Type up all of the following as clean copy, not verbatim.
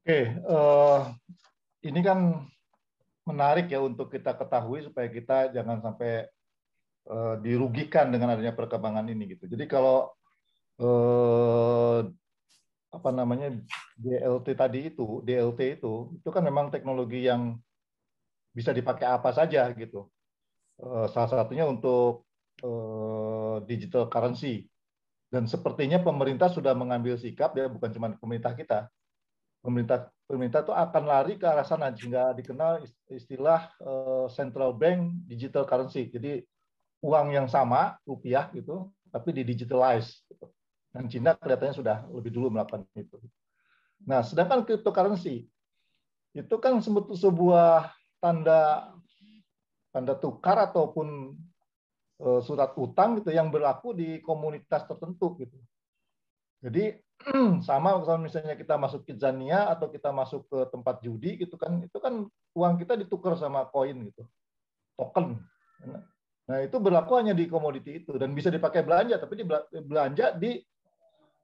Oke, ini kan menarik ya untuk kita ketahui supaya kita jangan sampai dirugikan dengan adanya perkembangan ini gitu. Jadi kalau eh, apa namanya DLT itu kan memang teknologi yang bisa dipakai apa saja gitu. Salah satunya untuk digital currency. Dan sepertinya pemerintah sudah mengambil sikap ya, bukan cuma pemerintah kita. Pemerintah itu akan lari ke arah sana sehingga dikenal istilah central bank digital currency. Jadi uang yang sama rupiah gitu, tapi di digitalize. Gitu. Dan Cina kelihatannya sudah lebih dulu melakukan itu. Nah, sedangkan cryptocurrency itu kan sebuah tanda tanda tukar ataupun surat utang gitu yang berlaku di komunitas tertentu gitu. Jadi sama kalau misalnya kita masuk ke Zania atau kita masuk ke tempat judi gitu kan, itu kan uang kita ditukar sama koin gitu, token. Nah itu berlaku hanya di komoditi itu dan bisa dipakai belanja, tapi belanja di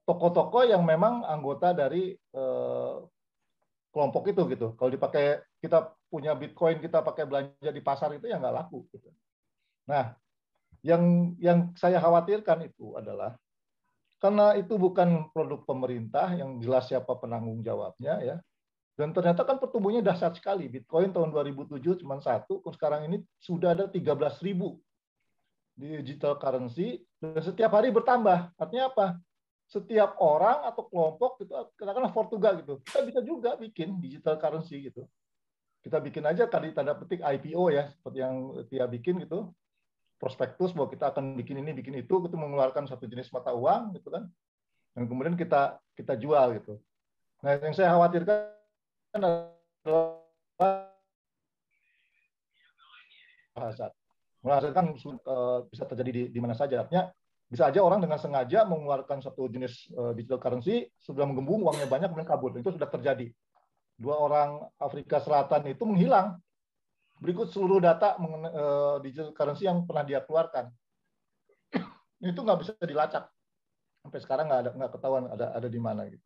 toko-toko yang memang anggota dari kelompok itu gitu. Kalau dipakai kita punya Bitcoin kita pakai belanja di pasar itu ya nggak laku. Gitu. Nah yang saya khawatirkan itu adalah karena itu bukan produk pemerintah yang jelas siapa penanggung jawabnya ya. Dan ternyata kan pertumbuhannya dahsyat sekali. Bitcoin tahun 2007 cuma satu, sekarang ini sudah ada 13.000 digital currency dan setiap hari bertambah. Artinya apa? Setiap orang atau kelompok itu katakanlah Portugal gitu, kita bisa juga bikin digital currency gitu. Kita bikin aja tadi tanda petik IPO ya, seperti yang Tia bikin gitu, prospektus bahwa kita akan bikin ini, bikin itu mengeluarkan satu jenis mata uang gitu kan, dan kemudian kita jual gitu. Nah, yang saya khawatirkan adalah menghasilkan bisa terjadi di mana saja. Artinya bisa aja orang dengan sengaja mengeluarkan satu jenis digital currency, sudah menggembung, uangnya banyak, kemudian kabur. Itu sudah terjadi. 2 orang Afrika Selatan itu menghilang. Berikut seluruh data mengenai digital currency yang pernah dia keluarkan. Itu nggak bisa dilacak. Sampai sekarang nggak ketahuan ada di mana gitu.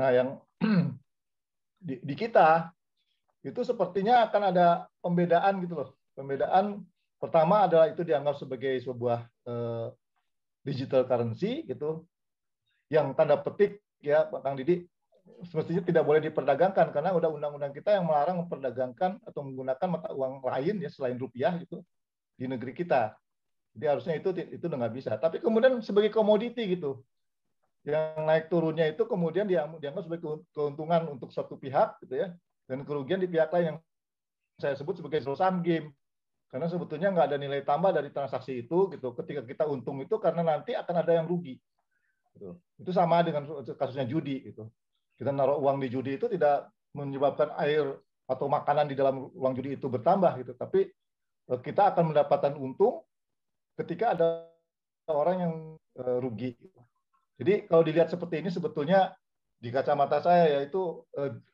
Nah, yang di kita itu sepertinya akan ada pembedaan gitu loh. Pembedaan pertama adalah itu dianggap sebagai sebuah digital currency gitu, yang tanda petik ya Pak Kang Didi semestinya tidak boleh diperdagangkan karena udah undang-undang kita yang melarang memperdagangkan atau menggunakan mata uang lain ya selain rupiah gitu di negeri kita. Jadi harusnya itu udah nggak bisa. Tapi kemudian sebagai komoditi gitu, yang naik turunnya itu kemudian dianggap sebagai keuntungan untuk satu pihak gitu ya, dan kerugian di pihak lain yang saya sebut sebagai zero sum game. Karena sebetulnya nggak ada nilai tambah dari transaksi itu gitu. Ketika kita untung itu karena nanti akan ada yang rugi. Gitu. Itu sama dengan kasusnya judi gitu. Kita naruh uang di judi itu tidak menyebabkan air atau makanan di dalam uang judi itu bertambah gitu, tapi kita akan mendapatkan untung ketika ada orang yang rugi. Jadi kalau dilihat seperti ini sebetulnya di kacamata saya yaitu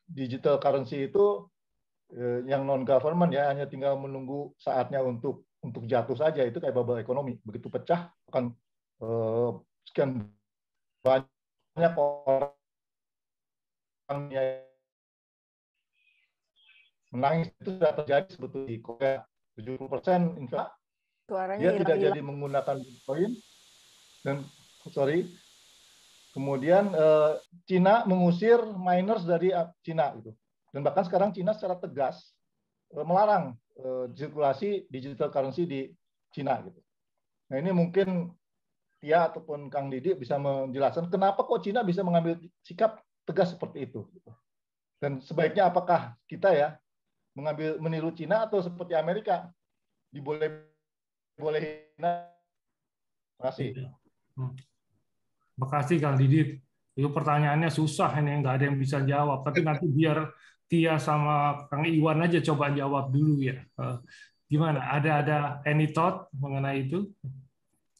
digital currency itu yang non government ya hanya tinggal menunggu saatnya untuk jatuh saja, itu kayak bubble ekonomi, begitu pecah akan sekian banyak orang yang menangis. Itu sudah terjadi sebetulnya di Korea. 70% inflasi Suaranya dia tidak hilang-hilang. jadi menggunakan Bitcoin dan kemudian Cina mengusir miners dari Cina gitu. Dan bahkan sekarang Cina secara tegas melarang sirkulasi digital currency di Cina gitu. Nah ini mungkin Tia ataupun Kang Didi bisa menjelaskan kenapa kok Cina bisa mengambil sikap tegas seperti itu. Dan sebaiknya apakah kita ya meniru Cina atau seperti Amerika diboleh-bolehin. Terima kasih. Makasih Kang Didit. Itu pertanyaannya susah ini, nggak ada yang bisa jawab. Tapi nanti biar Tia sama Kang Iwan aja coba jawab dulu ya. Gimana? Ada any thought mengenai itu?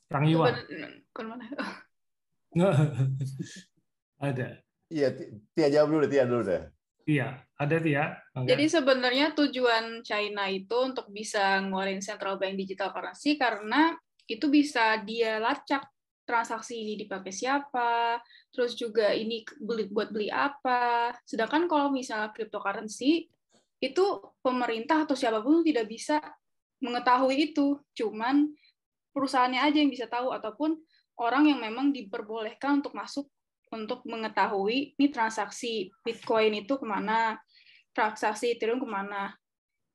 Kang Iwan? Ada. Iya, Tia jawab dulu, Tia dulu deh. Iya, ada Tia. Jadi sebenarnya tujuan China itu untuk bisa ngeluarin central bank digital currency karena itu bisa dia lacak transaksi ini dipakai siapa, terus juga ini buat beli apa. Sedangkan kalau misalnya cryptocurrency, itu pemerintah atau siapapun tidak bisa mengetahui itu. Cuman perusahaannya aja yang bisa tahu, ataupun orang yang memang diperbolehkan untuk masuk untuk mengetahui ini transaksi Bitcoin itu kemana, transaksi Ethereum kemana.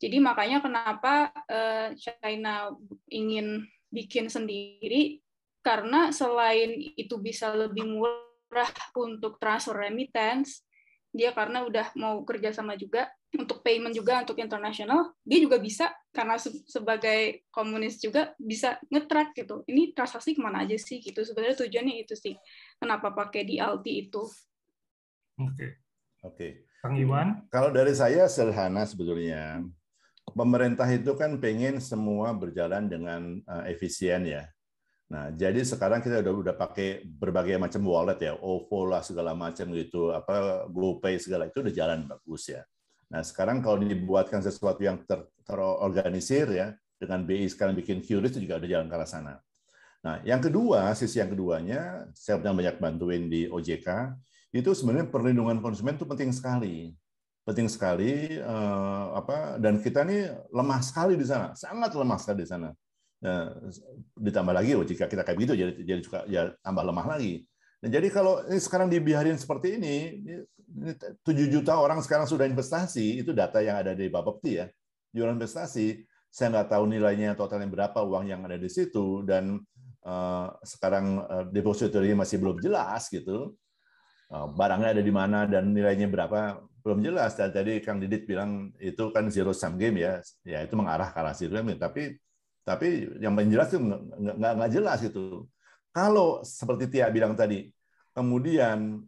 Jadi makanya kenapa China ingin bikin sendiri, karena selain itu bisa lebih murah untuk transfer remittance, dia karena udah mau kerjasama juga untuk payment juga untuk internasional, dia juga bisa karena sebagai komunis juga bisa nge-track gitu. Ini transaksi kemana aja sih gitu. Sebenarnya tujuannya itu sih. Kenapa pakai DLT itu? Oke. Kang Iwan? Kalau dari saya sederhana sebetulnya. Pemerintah itu kan pengen semua berjalan dengan efisien ya. Nah, jadi sekarang kita udah pakai berbagai macam wallet ya, OVO lah segala macam gitu, apa GoPay segala itu udah jalan bagus ya. Nah, sekarang kalau dibuatkan sesuatu yang terorganisir ya, dengan BI sekarang bikin QRIS itu juga udah jalan ke arah sana. Nah, yang kedua, sisi yang keduanya, saya pernah banyak bantuin di OJK, itu sebenarnya perlindungan konsumen itu penting sekali. Penting sekali, dan kita ini lemah sekali di sana, sangat lemah sekali di sana. Nah, ditambah lagi jika kita kayak begitu jadi juga ya tambah lemah lagi. Nah, jadi kalau ini sekarang dibiarin seperti ini 7 juta orang sekarang sudah investasi, itu data yang ada di Bapepti ya, jualan investasi. Saya nggak tahu nilainya totalnya berapa uang yang ada di situ, dan sekarang depository masih belum jelas gitu. Barangnya ada di mana dan nilainya berapa belum jelas. Dan tadi Kang Didit bilang itu kan zero sum game ya itu mengarah ke arah zero sum game, tapi yang jelas itu nggak jelas gitu. Kalau seperti Tia bilang tadi, kemudian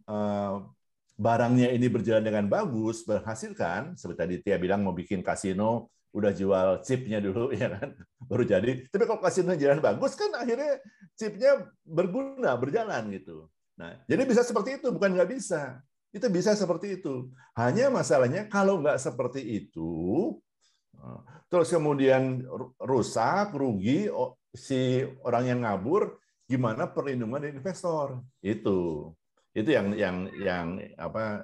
barangnya ini berjalan dengan bagus, berhasilkan, seperti tadi Tia bilang mau bikin kasino, udah jual chipnya dulu ya kan, baru jadi. Tapi kalau kasino jalan bagus kan akhirnya chipnya berguna, berjalan gitu. Nah, jadi bisa seperti itu, bukan nggak bisa. Itu bisa seperti itu. Hanya masalahnya kalau nggak seperti itu, terus kemudian rusak, rugi si orang yang ngabur, gimana perlindungan dari investor? Itu yang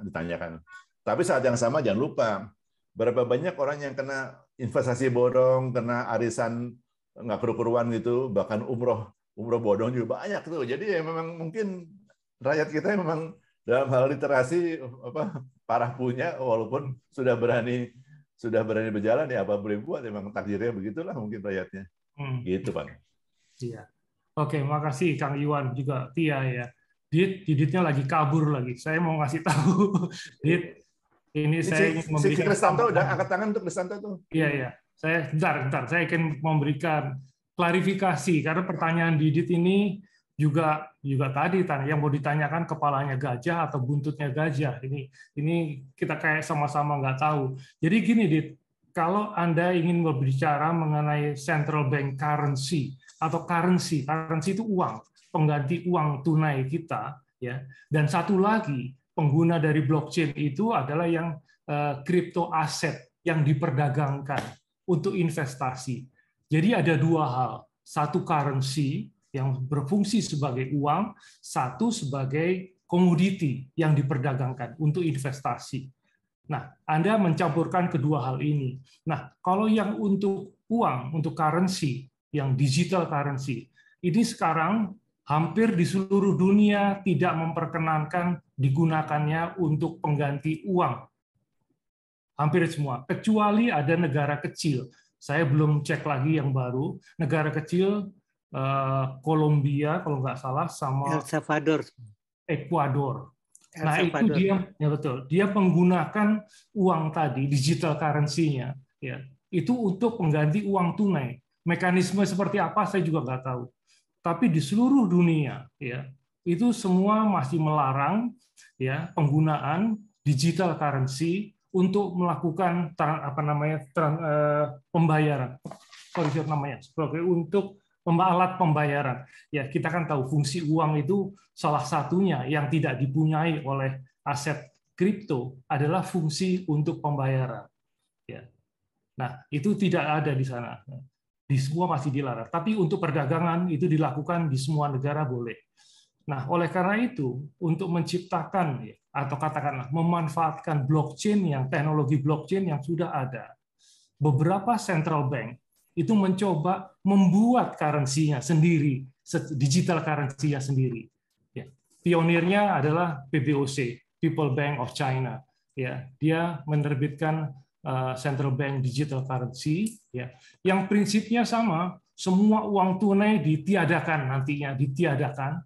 ditanyakan. Tapi saat yang sama jangan lupa berapa banyak orang yang kena investasi bodong, kena arisan nggak keru-keruan gitu, bahkan umroh bodong juga banyak tuh. Jadi ya memang mungkin rakyat kita memang dalam hal literasi parah punya, walaupun sudah berani berjalan ya apa boleh buat, memang takdirnya begitulah mungkin rakyatnya. Gitu Pak. Iya. Oke, makasih Kang Iwan juga Tia ya. Diditnya lagi kabur lagi. Saya mau ngasih tahu Dit, ini saya ingin memberikan Kristanto udah angkat tangan untuk Kristanto tuh. Iya. Saya bentar. Saya ingin memberikan klarifikasi karena pertanyaan Didit ini juga tadi yang mau ditanyakan kepalanya gajah atau buntutnya gajah. Ini kita kayak sama-sama nggak tahu. Jadi gini, Dit, kalau Anda ingin berbicara mengenai central bank currency atau currency itu uang, pengganti uang tunai kita, ya. Dan satu lagi pengguna dari blockchain itu adalah yang crypto aset yang diperdagangkan untuk investasi. Jadi ada dua hal, satu currency yang berfungsi sebagai uang, satu sebagai komoditi yang diperdagangkan untuk investasi. Nah, Anda mencampurkan kedua hal ini. Nah, kalau yang untuk uang, untuk currency, yang digital currency, ini sekarang hampir di seluruh dunia tidak memperkenankan digunakannya untuk pengganti uang. Hampir semua, kecuali ada negara kecil. Saya belum cek lagi yang baru, negara kecil Kolombia kalau nggak salah sama El Salvador. Ekuador. Nah itu dia ya betul. Dia menggunakan uang tadi digital currency-nya ya. Itu untuk pengganti uang tunai. Mekanisme seperti apa saya juga nggak tahu. Tapi di seluruh dunia ya itu semua masih melarang ya penggunaan digital currency untuk melakukan pembayaran. Kalau namanya sebagai untuk alat pembayaran. Ya, kita kan tahu fungsi uang itu salah satunya yang tidak dipunyai oleh aset kripto adalah fungsi untuk pembayaran. Ya. Nah, itu tidak ada di sana. Di semua masih dilarang. Tapi untuk perdagangan itu dilakukan di semua negara boleh. Nah, oleh karena itu, untuk menciptakan atau katakanlah memanfaatkan blockchain teknologi blockchain yang sudah ada, beberapa central bank itu mencoba membuat currency-nya sendiri, digital currency-nya sendiri. Ya. Pionirnya adalah PBOC, People Bank of China. Ya, dia menerbitkan central bank digital currency, ya, yang prinsipnya sama. Semua uang tunai ditiadakan nantinya,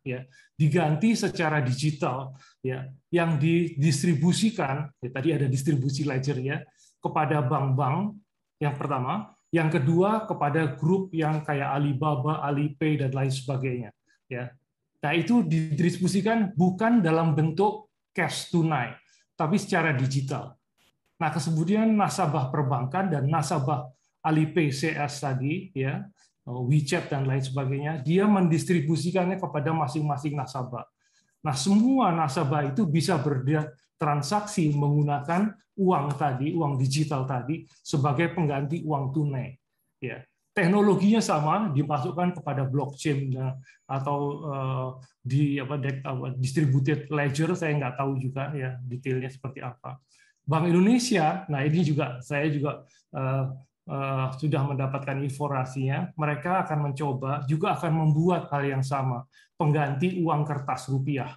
ya, diganti secara digital, ya, yang didistribusikan. Ya, tadi ada distribusi ledger ya kepada bank-bank yang pertama, yang kedua kepada grup yang kayak Alibaba, Alipay dan lain sebagainya. Ya, nah itu didistribusikan bukan dalam bentuk cash tunai, tapi secara digital. Nah kemudian nasabah perbankan dan nasabah Alipay CS tadi, ya, WeChat dan lain sebagainya, dia mendistribusikannya kepada masing-masing nasabah. Nah, semua nasabah itu bisa bertransaksi menggunakan uang tadi, uang digital tadi, sebagai pengganti uang tunai. Ya. Teknologinya sama, dimasukkan kepada blockchain atau distributed ledger, saya nggak tahu juga ya detailnya seperti apa. Bank Indonesia, nah ini juga saya juga sudah mendapatkan informasinya, mereka akan mencoba juga akan membuat hal yang sama, pengganti uang kertas rupiah,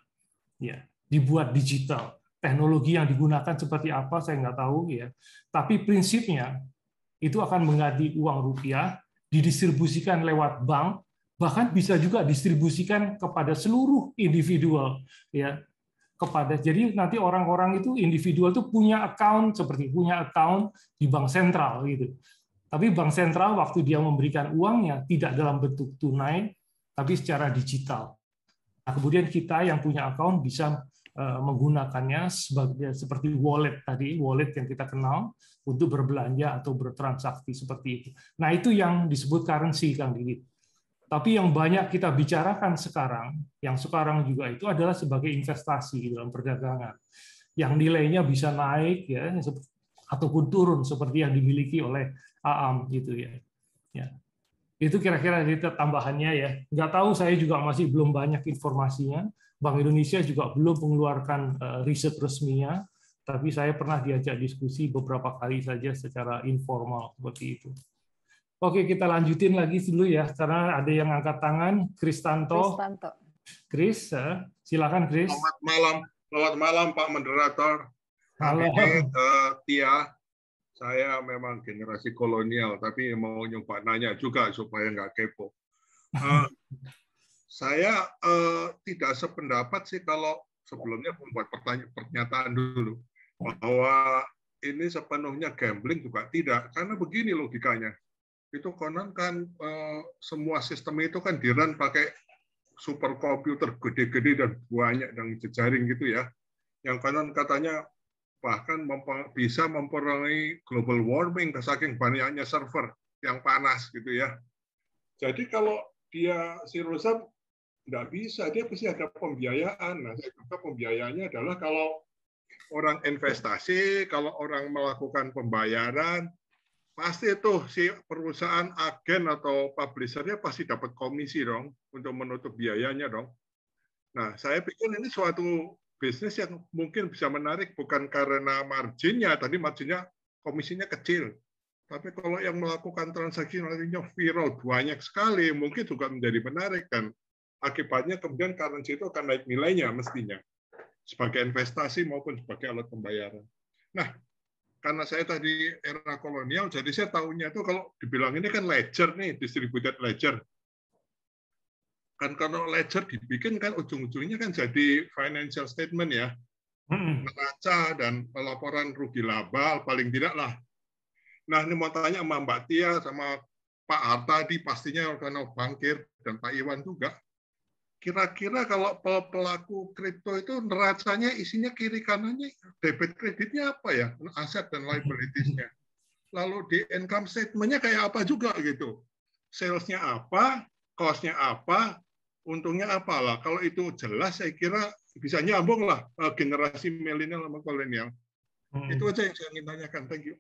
ya, dibuat digital. Teknologi yang digunakan seperti apa saya nggak tahu ya, tapi prinsipnya itu akan mengganti uang rupiah, didistribusikan lewat bank, bahkan bisa juga distribusikan kepada seluruh individual, ya. Jadi nanti orang-orang itu individual itu punya account di bank sentral gitu. Tapi bank sentral waktu dia memberikan uangnya tidak dalam bentuk tunai, tapi secara digital. Nah, kemudian kita yang punya account bisa menggunakannya seperti wallet tadi, wallet yang kita kenal untuk berbelanja atau bertransaksi seperti itu. Nah, itu yang disebut currency, Kang Didi. Tapi yang banyak kita bicarakan sekarang, yang sekarang juga itu adalah sebagai investasi dalam perdagangan, yang nilainya bisa naik ya ataupun turun seperti yang dimiliki oleh AAM gitu ya. Ya. Itu kira-kira tambahannya ya. Nggak tahu, saya juga masih belum banyak informasinya. Bank Indonesia juga belum mengeluarkan riset resminya, tapi saya pernah diajak diskusi beberapa kali saja secara informal seperti itu. Oke, kita lanjutin lagi dulu ya, karena ada yang angkat tangan. Kristanto. Kris, silakan Kris. Selamat malam Pak Moderator. Halo. Tia. Saya memang generasi kolonial, tapi mau nyoba nanya juga supaya nggak kepo. Saya tidak sependapat sih kalau sebelumnya membuat pernyataan dulu bahwa ini sepenuhnya gambling juga tidak, karena begini logikanya. Itu konon kan semua sistem itu kan di-run pakai superkomputer gede-gede dan banyak dan jejaring gitu ya. Yang konon katanya bahkan bisa mempengaruhi global warming saking banyaknya server yang panas gitu ya. Jadi kalau si Rosam nggak bisa, dia pasti ada pembiayaan. Nah, saya kira pembiayaannya adalah kalau orang investasi, kalau orang melakukan pembayaran, pasti tuh si perusahaan agen atau publishernya pasti dapat komisi dong untuk menutup biayanya dong. Nah, saya pikir ini suatu bisnis yang mungkin bisa menarik bukan karena marginnya, tadi marginnya komisinya kecil. Tapi kalau yang melakukan transaksi nantinya viral banyak sekali, mungkin juga menjadi menarik dan akibatnya kemudian currency itu akan naik nilainya mestinya sebagai investasi maupun sebagai alat pembayaran. Nah, karena saya tadi era kolonial, jadi saya tahunya itu kalau dibilang ini kan ledger nih, distributed ledger. Kan kalau ledger dibikin kan ujung-ujungnya kan jadi financial statement ya, neraca dan laporan rugi laba paling tidak lah. Nah ini mau tanya sama Mbak Tia sama Pak Harta di pastinya karena bankir dan Pak Iwan juga. Kira-kira kalau pelaku kripto itu neracanya isinya kiri kanannya debit kreditnya apa ya, aset dan liabilities-nya. Lalu di income statement-nya kayak apa juga gitu, sales-nya apa, cost-nya apa, untungnya apalah. Kalau itu jelas, saya kira bisa nyambung lah generasi milenial sama kolonial. Itu aja yang saya ingin tanyakan. Thank you.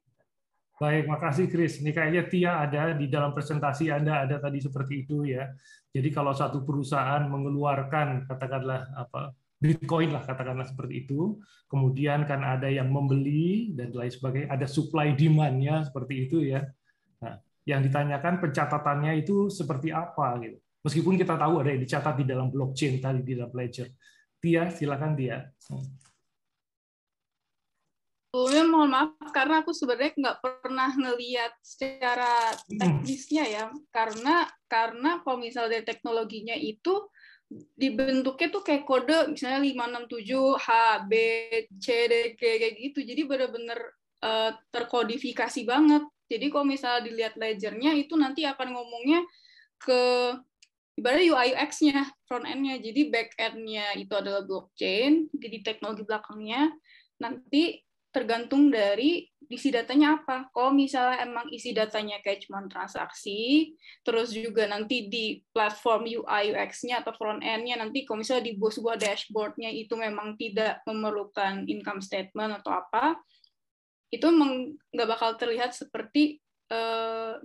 Baik, makasih Chris. Ini kayaknya Tia ada di dalam presentasi Anda ada tadi seperti itu ya. Jadi kalau satu perusahaan mengeluarkan katakanlah apa Bitcoin lah katakanlah seperti itu, kemudian kan ada yang membeli dan lain sebagainya, ada supply demand-nya seperti itu ya. Nah, yang ditanyakan pencatatannya itu seperti apa gitu. Meskipun kita tahu ada yang dicatat di dalam blockchain tadi di dalam ledger. Tia, silakan Tia. Sebelumnya mohon maaf karena aku sebenarnya nggak pernah ngelihat secara teknisnya ya, karena kalau misalnya dari teknologinya itu dibentuknya tuh kayak kode misalnya 567 H B C D K kayak gitu, jadi benar-benar terkodifikasi banget. Jadi kalau misalnya dilihat ledgernya itu nanti akan ngomongnya ke ibaratnya UI UX-nya, front end-nya, jadi back end-nya itu adalah blockchain, jadi teknologi belakangnya nanti tergantung dari isi datanya apa. Kalau misalnya emang isi datanya kayak cuma transaksi, terus juga nanti di platform UI UX-nya atau front end-nya nanti kalau misalnya di sebuah dashboard-nya itu memang tidak memerlukan income statement atau apa, itu memang nggak bakal terlihat seperti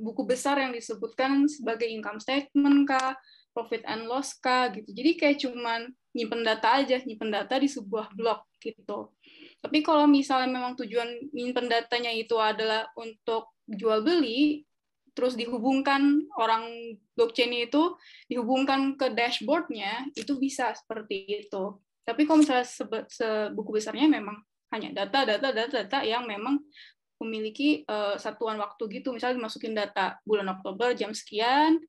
buku besar yang disebutkan sebagai income statement kah, profit and loss kah gitu. Jadi kayak cuman nyimpen data aja, nyimpen data di sebuah blok gitu. Tapi kalau misalnya memang tujuan nyimpen datanya itu adalah untuk jual beli, terus dihubungkan orang blockchain itu dihubungkan ke dashboard-nya, itu bisa seperti itu. Tapi kalau misalnya buku besarnya memang hanya data yang memang memiliki satuan waktu gitu. Misalnya dimasukin data bulan Oktober jam sekian,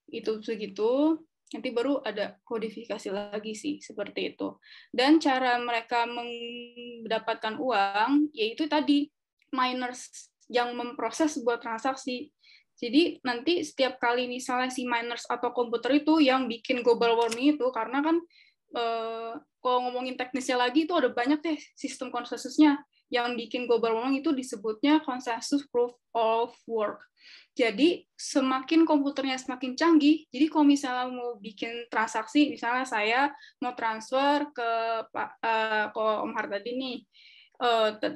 itu segitu, nanti baru ada kodifikasi lagi sih, seperti itu. Dan cara mereka mendapatkan uang, yaitu tadi, miners yang memproses sebuah transaksi. Jadi nanti setiap kali misalnya si miners atau komputer itu yang bikin global warming itu, karena kan kalau ngomongin teknisnya lagi, itu ada banyak deh sistem konsensusnya. Yang bikin global warming itu disebutnya consensus proof of work. Jadi semakin komputernya semakin canggih, jadi kalau misalnya mau bikin transaksi, misalnya saya mau transfer ke Om Har tadi nih,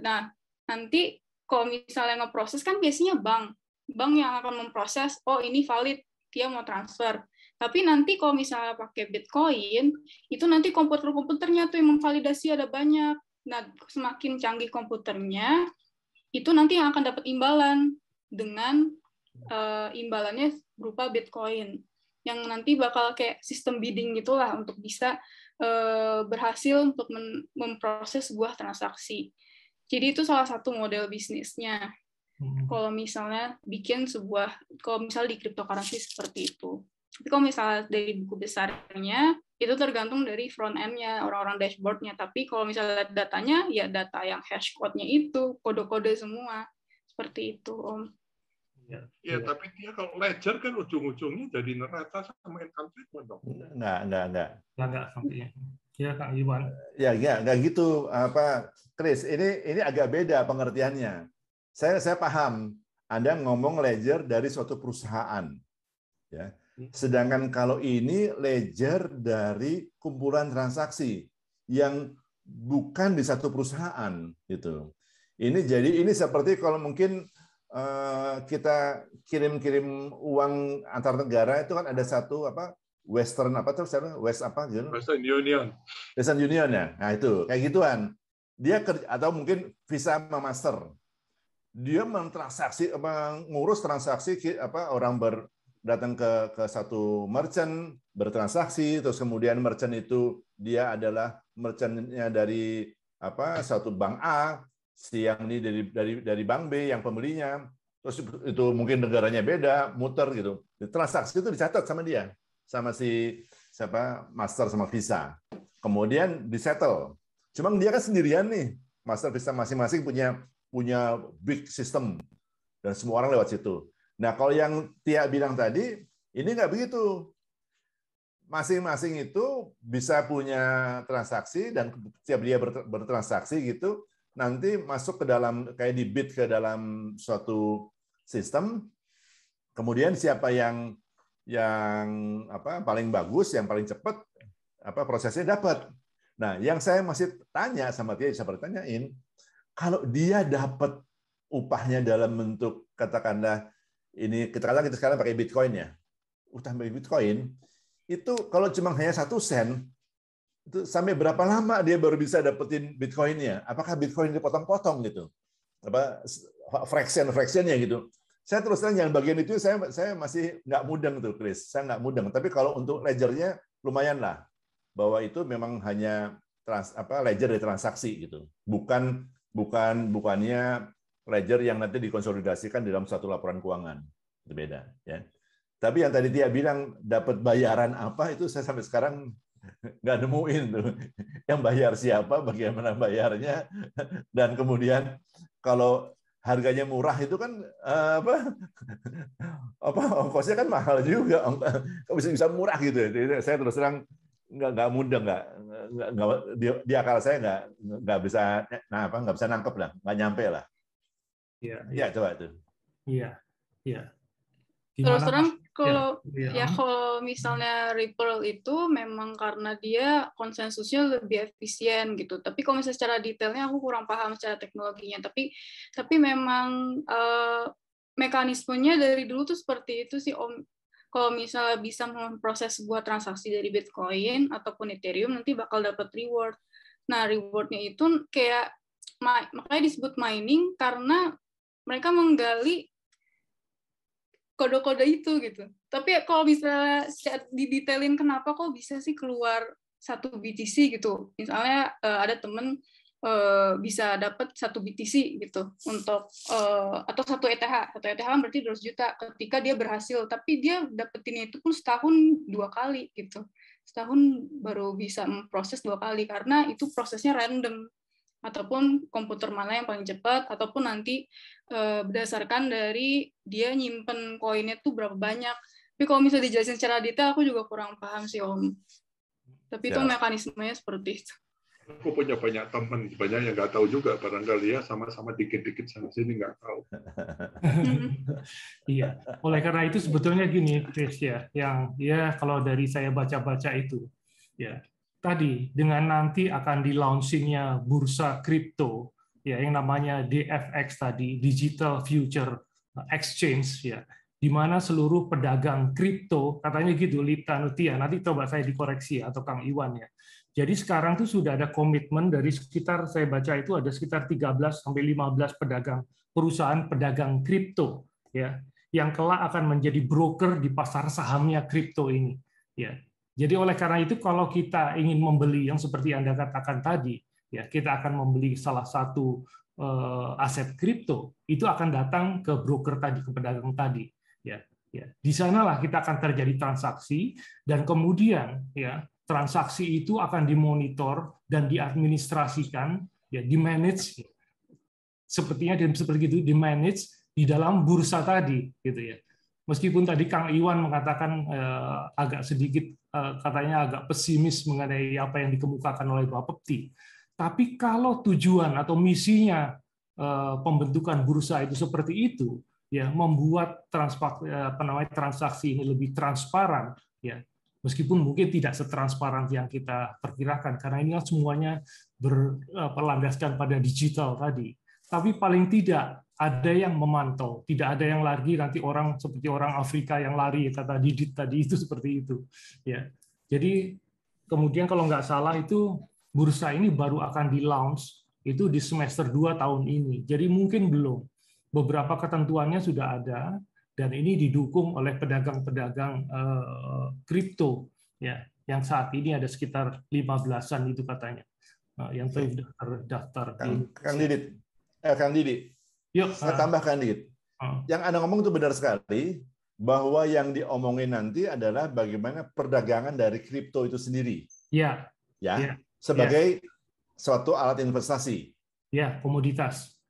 nah nanti kalau misalnya ngeproses kan biasanya bank yang akan memproses, oh ini valid, dia mau transfer. Tapi nanti kalau misalnya pakai Bitcoin, itu nanti komputernya tuh yang memvalidasi ada banyak. Nah, semakin canggih komputernya, itu nanti yang akan dapat imbalan dengan imbalannya berupa Bitcoin yang nanti bakal kayak sistem bidding gitulah untuk bisa berhasil untuk memproses sebuah transaksi. Jadi itu salah satu model bisnisnya. Kalau misalnya bikin kalau misalnya di cryptocurrency seperti itu. Tapi kalau misalnya dari buku besarnya, itu tergantung dari front end-nya, orang-orang dashboard-nya. Tapi kalau misalnya datanya, ya data yang hash code-nya itu, kode-kode semua. Seperti itu, Om. Ya, tapi dia kalau ledger kan ujung-ujungnya jadi neraca sama income statement dong. Enggak. Enggak sampai. Ya, Kang Iwan. Ya, enggak gitu Chris. Ini agak beda pengertiannya. Saya paham Anda ngomong ledger dari suatu perusahaan. Ya. Sedangkan kalau ini ledger dari kumpulan transaksi yang bukan di satu perusahaan gitu. Ini seperti kalau mungkin kita kirim uang antar negara itu kan ada satu Western Union ya. Nah itu kayak gituan. Dia atau mungkin Visa sama Master. Dia mengurus transaksi orang datang ke satu merchant bertransaksi, terus kemudian merchant itu dia adalah merchantnya dari satu bank A, si yang ini dari bank B yang pembelinya, terus itu mungkin negaranya beda, muter gitu. Transaksi itu dicatat sama dia, sama si Master sama Visa. Kemudian disettle. Cuma dia kan sendirian nih, Master Visa masing-masing punya big system dan semua orang lewat situ. Nah, kalau yang Tia bilang tadi, ini nggak begitu. Masing-masing itu bisa punya transaksi, dan setiap dia bertransaksi gitu, nanti masuk ke dalam, kayak di bid ke dalam suatu sistem, kemudian siapa yang paling bagus, yang paling cepat, prosesnya dapat. Nah, yang saya masih tanya sama Tia, bisa bertanyain, kalau dia dapat upahnya dalam bentuk katakanlah ini kita sekarang pakai Bitcoin ya. Utang pakai Bitcoin itu kalau cuma hanya 1 sen itu sampai berapa lama dia baru bisa dapetin Bitcoinnya? Apakah Bitcoin dipotong-potong gitu? Apa fraction-fractionnya gitu? Saya terus terang yang bagian itu saya masih nggak mudeng tuh, Chris. Saya nggak mudeng. Tapi kalau untuk ledgernya lumayan lah. Bahwa itu memang hanya ledger dari transaksi gitu. Bukannya ledger yang nanti dikonsolidasikan dalam satu laporan keuangan. Itu beda ya. Tapi yang tadi Tia bilang dapat bayaran apa itu saya sampai sekarang nggak nemuin tuh. Yang bayar siapa, bagaimana bayarnya, dan kemudian kalau harganya murah itu kan ongkosnya kan mahal juga, kok bisa murah gitu. Jadi saya terus terang nggak mudah, nggak di akal saya nggak bisa nangkep lah, nggak nyampe lah. Iya, coba tuh. Iya. Terus terang kalau kalau misalnya Ripple itu memang karena dia konsensusnya lebih efisien gitu. Tapi kalau misalnya secara detailnya aku kurang paham secara teknologinya. Tapi memang mekanismenya dari dulu tuh seperti itu sih Om. Kalau misalnya bisa memproses sebuah transaksi dari Bitcoin ataupun Ethereum nanti bakal dapat reward. Nah rewardnya itu kayak makanya disebut mining karena mereka menggali kode-kode itu gitu. Tapi kalau misalnya didetailin kenapa kok bisa sih keluar 1 BTC gitu. Misalnya ada temen bisa dapat 1 BTC gitu untuk atau 1 ETH. 1 ETH kan berarti 200 juta ketika dia berhasil. Tapi dia dapetinnya itu pun setahun 2 kali gitu. Setahun baru bisa memproses 2 kali karena itu prosesnya random. Ataupun komputer mana yang paling cepat, ataupun nanti berdasarkan dari dia nyimpen koinnya tuh berapa banyak. Tapi kalau misalnya dijelasin secara detail, aku juga kurang paham sih Om. Tapi itu mekanismenya seperti itu. Aku punya banyak teman, banyak yang nggak tahu juga, barangkali ya sama-sama dikit-dikit sana sini nggak tahu. Iya, oleh karena itu sebetulnya gini, Chris ya, yang ya kalau dari saya baca-baca itu, ya. Tadi dengan nanti akan di launchingnya bursa kripto ya yang namanya DFX tadi, Digital Future Exchange ya, di mana seluruh pedagang kripto katanya gitu Lita Nutia, nanti coba saya dikoreksi atau Kang Iwan ya. Jadi sekarang tuh sudah ada komitmen dari sekitar saya baca itu ada sekitar 13 sampai 15 perusahaan pedagang kripto ya yang kelak akan menjadi broker di pasar sahamnya kripto ini ya. Jadi oleh karena itu kalau kita ingin membeli yang seperti Anda katakan tadi, ya kita akan membeli salah satu aset kripto, itu akan datang ke broker tadi, ke pedagang tadi. Ya. Di sanalah kita akan terjadi transaksi dan kemudian ya transaksi itu akan dimonitor dan diadministrasikan, ya dimanage sepertinya seperti itu, dimanage di dalam bursa tadi, gitu ya. Meskipun tadi Kang Iwan mengatakan agak sedikit katanya agak pesimis mengenai apa yang dikemukakan oleh Pak Pepti. Tapi kalau tujuan atau misinya pembentukan bursa itu seperti itu, ya membuat transaksi ini lebih transparan, ya meskipun mungkin tidak setransparan yang kita perkirakan karena ini semuanya berlandaskan pada digital tadi. Tapi paling tidak ada yang memantau, tidak ada yang lagi nanti orang seperti orang Afrika yang lari kata Didit tadi itu seperti itu ya. Jadi kemudian kalau nggak salah itu bursa ini baru akan di launch itu di semester 2 tahun ini. Jadi mungkin belum, beberapa ketentuannya sudah ada dan ini didukung oleh pedagang-pedagang kripto ya yang saat ini ada sekitar 15-an itu katanya yang terdaftar. Kang Didi. Yuk, saya tambahkan dikit. Yang Anda ngomong itu benar sekali, bahwa yang diomongin nanti adalah bagaimana perdagangan dari kripto itu sendiri. Ya. Sebagai suatu alat investasi. Ya, komoditas.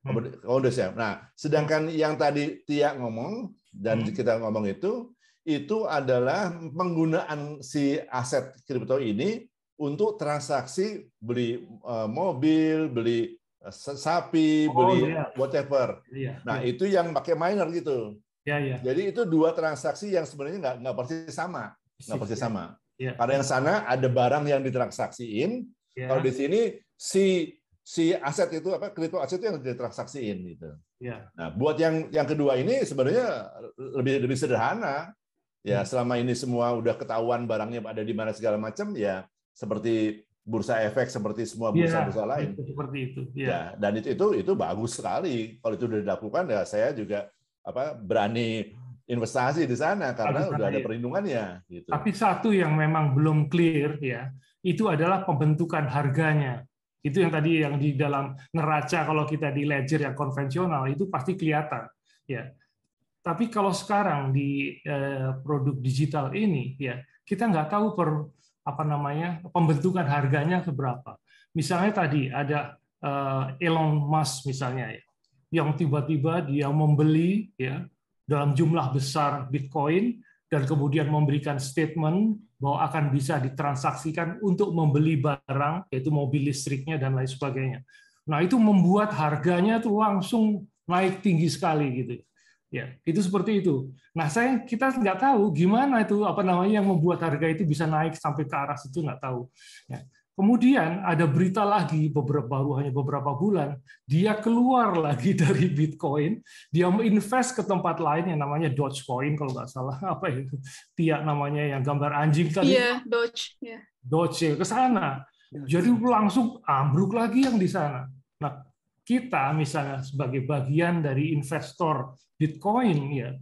Komoditas ya. Nah, sedangkan yang tadi Tia ngomong dan kita ngomong itu adalah penggunaan si aset kripto ini untuk transaksi beli mobil, beli sapi, beli whatever. Nah, itu yang pakai miner gitu. Jadi itu 2 transaksi yang sebenarnya nggak persis sama. Nggak persis sama. Pada yang sana ada barang yang ditransaksiin. Kalau di sini si si aset itu kripto aset itu yang ditransaksiin gitu. Ya. Nah, buat yang kedua ini sebenarnya lebih sederhana. Ya, selama ini semua udah ketahuan barangnya ada di mana segala macam, ya seperti bursa efek, seperti semua bursa-bursa lain. Seperti itu. Ya, dan itu bagus sekali. Kalau itu sudah dilakukan, ya saya juga berani investasi di sana karena udah ada perlindungannya. Gitu. Tapi satu yang memang belum clear ya, itu adalah pembentukan harganya. Itu yang tadi yang di dalam neraca kalau kita di ledger yang konvensional itu pasti kelihatan. Ya. Tapi kalau sekarang di produk digital ini, ya kita nggak tahu pembentukan harganya seberapa. Misalnya tadi ada Elon Musk misalnya, yang tiba-tiba dia membeli ya dalam jumlah besar Bitcoin dan kemudian memberikan statement bahwa akan bisa ditransaksikan untuk membeli barang, yaitu mobil listriknya dan lain sebagainya. Nah itu membuat harganya tuh langsung naik tinggi sekali gitu. Ya, itu seperti itu. Nah, kita nggak tahu gimana itu yang membuat harga itu bisa naik sampai ke arah situ, nggak tahu. Ya. Kemudian ada berita lagi hanya beberapa bulan, dia keluar lagi dari Bitcoin, dia invest ke tempat lain yang namanya Dogecoin kalau nggak salah, apa itu? Tia namanya yang gambar anjing tadi. Iya, Doge. Yeah. Doge ke sana. Jadi langsung ambruk lagi yang di sana. Nah, kita misalnya sebagai bagian dari investor Bitcoin ya,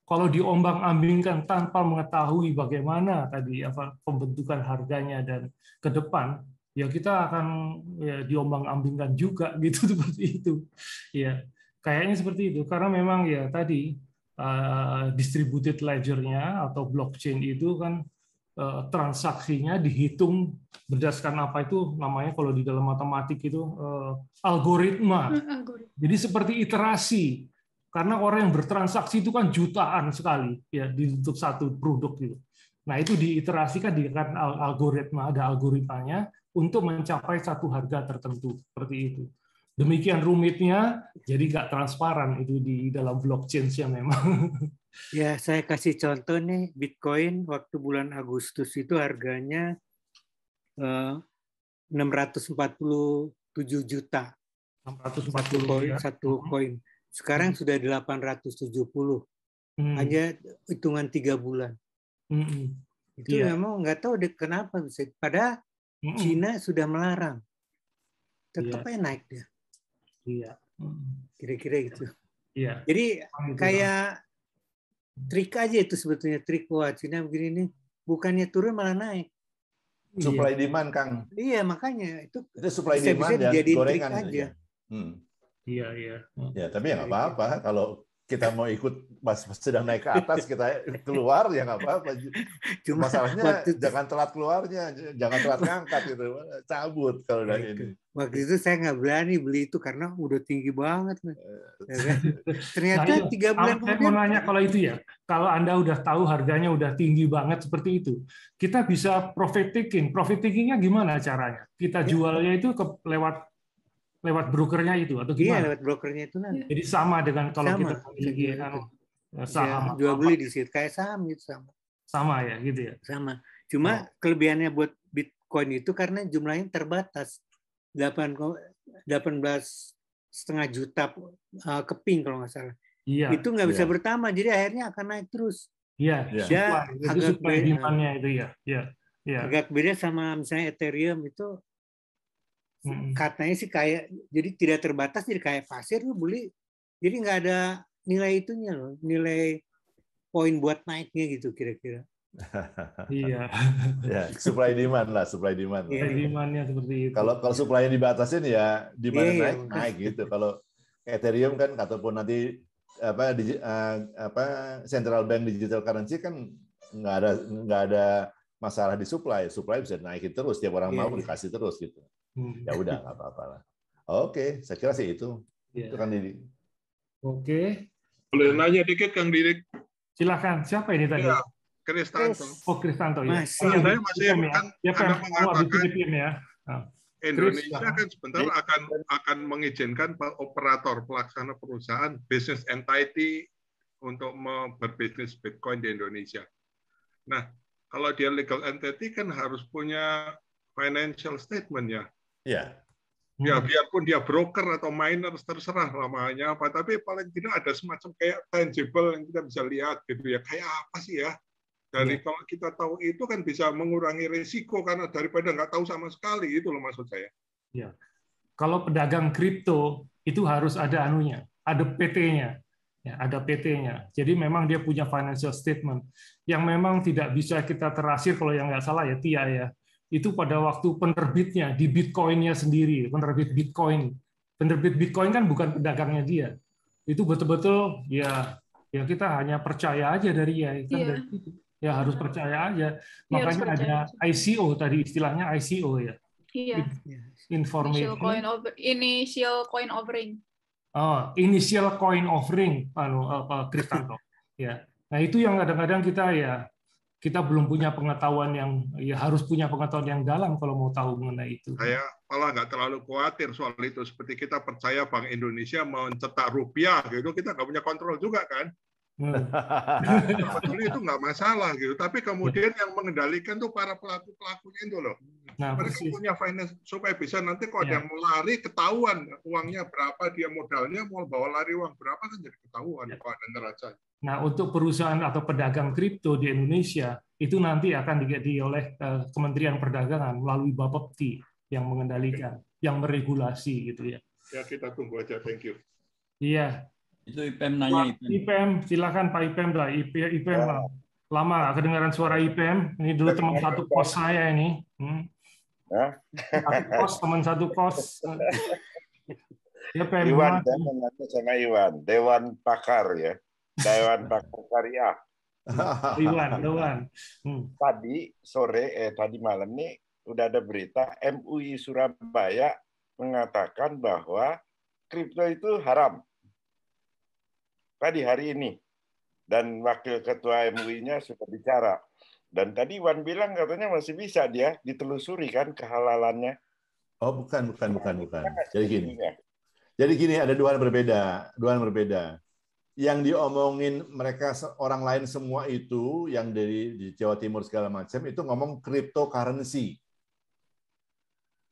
kalau diombang-ambingkan tanpa mengetahui bagaimana tadi pembentukan harganya dan ke depan, ya kita akan diombang-ambingkan juga gitu seperti itu. Ya, kayaknya seperti itu karena memang ya tadi distributed ledger-nya atau blockchain itu kan transaksinya dihitung berdasarkan apa itu namanya kalau di dalam matematik itu algoritma. Jadi seperti iterasi. Karena orang yang bertransaksi itu kan jutaan sekali ya untuk satu produk gitu. Nah, itu diiterasikan dengan algoritma, ada algoritmanya untuk mencapai satu harga tertentu seperti itu. Demikian rumitnya, jadi nggak transparan itu di dalam blockchain-nya memang. Ya, saya kasih contoh nih, Bitcoin waktu bulan Agustus itu harganya 647 juta. 640 satu koin. Sekarang sudah 870. Hanya hitungan 3 bulan. Itu memang nggak tahu deh kenapa bisa. Padahal Cina sudah melarang. Tetap aja naik dia. Iya. Kira-kira gitu. Iya. Jadi kayak trik aja itu sebetulnya, trik wah Cina begini nih, bukannya turun malah naik. Supply demand, Kang. Iya, makanya itu supply demand dan gorengan aja. Iya. Ya, tapi ya nggak apa-apa kalau kita mau ikut pas sedang naik ke atas kita keluar ya nggak apa-apa. Cuma masalahnya jangan telat keluarnya, jangan telat ngangkat gitu, cabut kalau dari ini. Waktu itu saya nggak berani beli itu karena udah tinggi banget. Ternyata 3 bulan kemudian. Saya mau nanya kalau itu ya, kalau Anda udah tahu harganya udah tinggi banget seperti itu, kita bisa profit taking. Profit takingnya gimana caranya? Kita jualnya itu lewat brokernya itu atau gimana? Iya, lewat brokernya itu nanti. Jadi sama dengan kalau kita memiliki saham. Jual beli di situ kayak saham gitu sama. Sama ya, gitu ya. Sama. Cuma kelebihannya buat Bitcoin itu karena jumlahnya terbatas. 18,5 juta keping kalau nggak salah. Iya. Itu nggak bisa bertambah, jadi akhirnya akan naik terus. Iya. Itu supply demand-nya itu ya. Iya. Agak beda sama misalnya Ethereum itu. Katanya sih kayak jadi tidak terbatas, jadi kayak pasir lu beli, jadi nggak ada nilai itunya loh, nilai poin buat naiknya gitu kira-kira. Iya. Ya, supply demand lah, supply demand. Supply demand-nya seperti itu. Kalau supply-nya dibatasin ya di mana naik gitu. Kalau Ethereum kan ataupun nanti central bank digital currency kan nggak ada masalah di supply bisa naikin terus, tiap orang mau dikasih terus gitu. Ya udah nggak apa-apa lah. Oke, saya kira sih itu. Itu kan Didi. Oke. Boleh nanya dikit Kang Didik? Silakan. Siapa ini tadi? Ya, Kristanto. Oh, Kristanto ya. Saya masih Anda mengatakan ya. Indonesia kan sebentar akan mengizinkan operator pelaksana perusahaan business entity untuk berbisnis Bitcoin di Indonesia. Nah, kalau dia legal entity kan harus punya financial statement ya. Iya. Ya biarpun dia broker atau miner terserah namanya apa, tapi paling tidak ada semacam kayak tangible yang kita bisa lihat gitu ya. Kayak apa sih ya? Dari kalau kita tahu itu kan bisa mengurangi risiko karena daripada nggak tahu sama sekali, itu loh maksud saya. Ya. Kalau pedagang kripto itu harus ada anunya, ada PT-nya. Ya, ada PT-nya. Jadi memang dia punya financial statement yang memang tidak bisa kita terasir kalau yang nggak salah ya Tia ya. Itu pada waktu penerbitnya di Bitcoin-nya sendiri, penerbit Bitcoin. Penerbit Bitcoin kan bukan pedagangnya dia. Itu betul-betul ya kita hanya percaya aja dari ya kan dari itu. Ya harus percaya aja. Makanya ada ICO tadi istilahnya ICO ya. Iya. Information. Initial coin offering. Oh, initial coin offering, Kristanto. Ya. Nah itu yang kadang-kadang kita belum punya pengetahuan yang harus punya pengetahuan yang dalam kalau mau tahu mengenai itu. Saya malah nggak terlalu khawatir soal itu. Seperti kita percaya Bank Indonesia mau mencetak rupiah gitu, kita nggak punya kontrol juga kan. Sebetulnya itu nggak masalah gitu. Tapi kemudian yang mengendalikan tuh para pelaku-pelakunya itu loh. Nah, mereka punya finance supaya bisa nanti kalau ada yang mau lari ketahuan uangnya berapa, dia modalnya mau bawa lari uang berapa kan jadi ketahuan kalau ada neraca. Nah, untuk perusahaan atau pedagang kripto di Indonesia itu nanti akan diganti oleh Kementerian Perdagangan melalui Bapepti yang mengendalikan, yang meregulasi gitu ya. Ya kita tunggu aja, thank you. Iya. Itu IPM nanya itu. IPM, silakan Pak IPM lah. IPM lama kedengaran suara IPM. Ini dulu teman satu kos saya ini. Teman satu kos. Ya, Iwan, saya menanya sama Iwan, Dewan Pakar ya, Dewan Pakar Syariah. Iwan. Tadi malam nih udah ada berita MUI Surabaya mengatakan bahwa kripto itu haram. Tadi hari ini. Dan wakil ketua MUI-nya sudah bicara. Dan tadi Iwan bilang katanya masih bisa dia ditelusuri kan kehalalannya. Oh, bukan. Jadi gini, ada dua hal berbeda. Yang diomongin mereka orang lain semua itu, yang di Jawa Timur segala macam, itu ngomong cryptocurrency.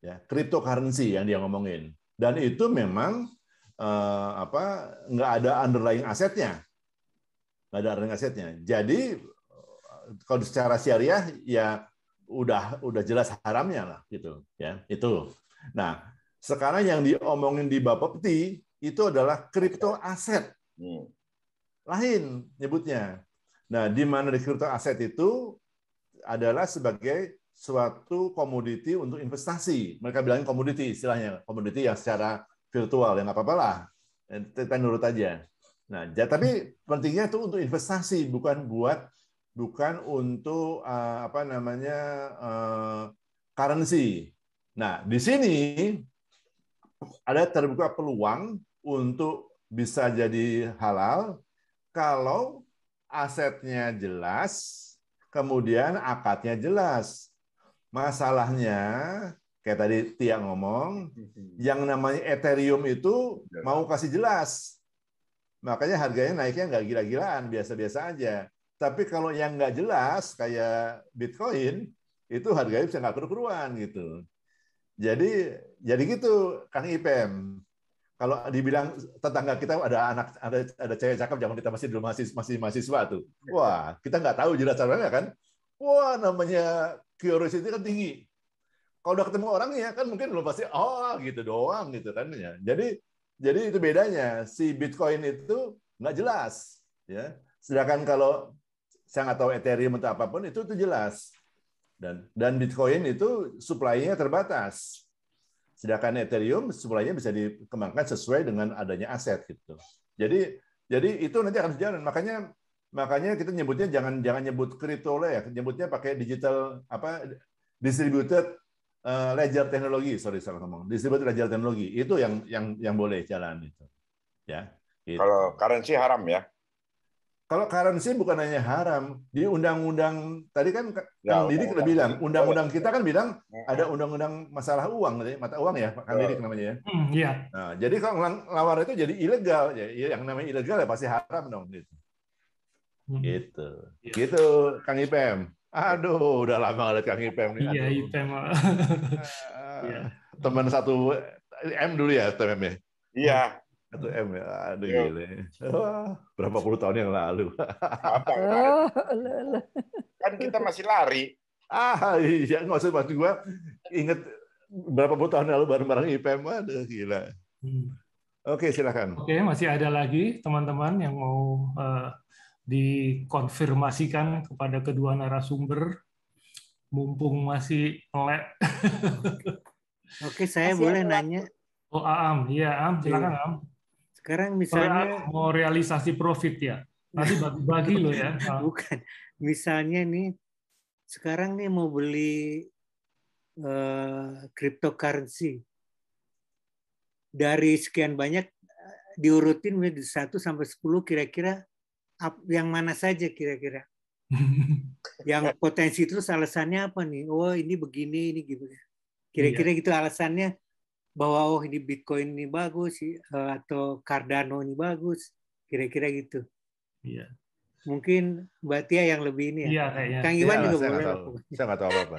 Ya, cryptocurrency yang dia ngomongin. Dan itu memang nggak ada underlying asetnya. Jadi kalau secara syariah ya udah jelas haramnya lah gitu ya itu. Nah sekarang yang diomongin di Bapepti itu adalah kripto aset lain nyebutnya. Nah di mana di kripto aset itu adalah sebagai suatu komoditi untuk investasi. Mereka bilangin komoditi istilahnya, komoditi yang secara virtual yang nggak apa-apa lah, kita nurut aja. Nah tapi pentingnya itu untuk investasi, bukan untuk currency. Nah, di sini ada terbuka peluang untuk bisa jadi halal kalau asetnya jelas, kemudian akadnya jelas. Masalahnya, kayak tadi Tia ngomong, yang namanya Ethereum itu mau kasih jelas. Makanya harganya naiknya nggak gila-gilaan, biasa-biasa aja. Tapi kalau yang nggak jelas kayak Bitcoin itu harganya bisa nggak keru-keruan gitu. Jadi gitu Kang Ipem. Kalau dibilang tetangga kita ada cewek cakep zaman kita masih mahasiswa tuh. Wah, kita nggak tahu jelas caranya kan. Wah, namanya curiosity kan tinggi. Kalau udah ketemu orangnya kan mungkin belum pasti gitu doang gitu kan ya. Jadi itu bedanya, si Bitcoin itu nggak jelas, ya. Sedangkan kalau saya nggak tahu Ethereum atau apapun itu jelas. Dan Bitcoin itu supply-nya terbatas. Sedangkan Ethereum supply-nya bisa dikembangkan sesuai dengan adanya aset gitu. Jadi itu nanti akan berjalan. Makanya kita nyebutnya jangan nyebut kripto lah ya, nyebutnya pakai digital distributed ledger teknologi, salah ngomong. Distributed ledger teknologi itu yang boleh jalan itu. Ya. Gitu. Kalau currency haram ya? Kalau currency bukan hanya haram, di undang-undang tadi kan Kang Didik udah bilang, undang-undang kita kan bilang ada undang-undang masalah uang, mata uang ya, Kang Didik namanya ya. Iya. Nah, jadi kalau ngelawar itu jadi ilegal, ya yang namanya ilegal ya pasti haram dong gitu. Gitu, Kang Ipem. Aduh, udah lama ngeliat Kang Ipem nih. Iya, Ipem. Teman satu M dulu ya, 1M ya? Iya. 1M ya, aduh gila. Wah, berapa puluh tahun yang lalu. Kan kita masih lari. Iya, nggak usah pasti gue inget berapa puluh tahun lalu bareng-bareng IPM, aduh gila. Oke, silakan. Oke, masih ada lagi teman-teman yang mau dikonfirmasikan kepada kedua narasumber, mumpung masih melek. Oke, saya boleh nanya. Oh, Am, iya Am, silakan Am. Sekarang misalnya mau realisasi profit ya, nanti bagi-bagi loh ya. Bukan, misalnya nih, sekarang nih mau beli cryptocurrency dari sekian banyak diurutin menjadi 1 sampai 10 kira-kira yang mana saja kira-kira yang potensi terus alasannya apa nih? Oh ini begini, ini gimana? Kira-kira gitu alasannya bahwa oh ini Bitcoin ini bagus atau Cardano ini bagus, kira-kira gitu. Iya. Mungkin Mbak Tia yang lebih ini ya. Iya, kayaknya. Kang Iwan juga boleh. Saya nggak tahu apa-apa.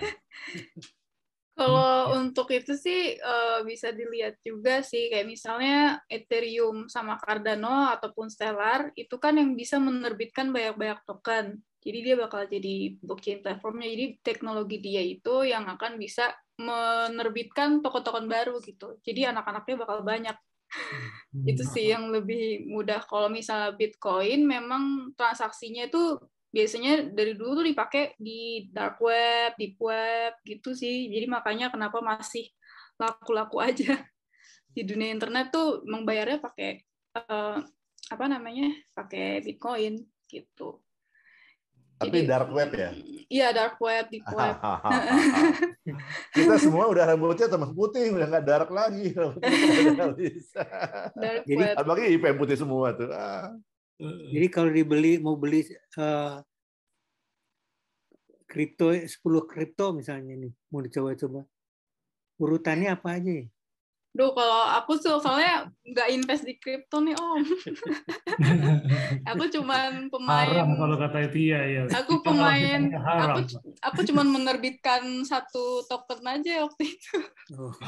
Kalau untuk itu sih bisa dilihat juga sih, kayak misalnya Ethereum sama Cardano ataupun Stellar, itu kan yang bisa menerbitkan banyak-banyak token. Jadi dia bakal jadi blockchain platformnya, jadi teknologi dia itu yang akan bisa menerbitkan token-token baru gitu. Jadi anak-anaknya bakal banyak. Itu sih yang lebih mudah. Kalau misalnya Bitcoin, memang transaksinya itu biasanya dari dulu tuh dipakai di dark web, deep web gitu sih. Jadi makanya kenapa masih laku-laku aja di dunia internet tuh membayarnya pakai pakai Bitcoin gitu. Tapi dark web ya? Iya, dark web, deep web. Kita semua udah rambutnya teman putih, udah nggak dark lagi. Dark jadi web. apalagi IPM putih semua tuh. Jadi kalau mau beli kripto 10 kripto misalnya nih, mau dicoba-coba. Urutannya apa aja ya? Duh, kalau aku soalnya nggak invest di kripto nih, Om. Aku cuman pemain. Haram kalau kata Tia ya. Aku pemain. Aku cuman menerbitkan 1 token aja waktu itu.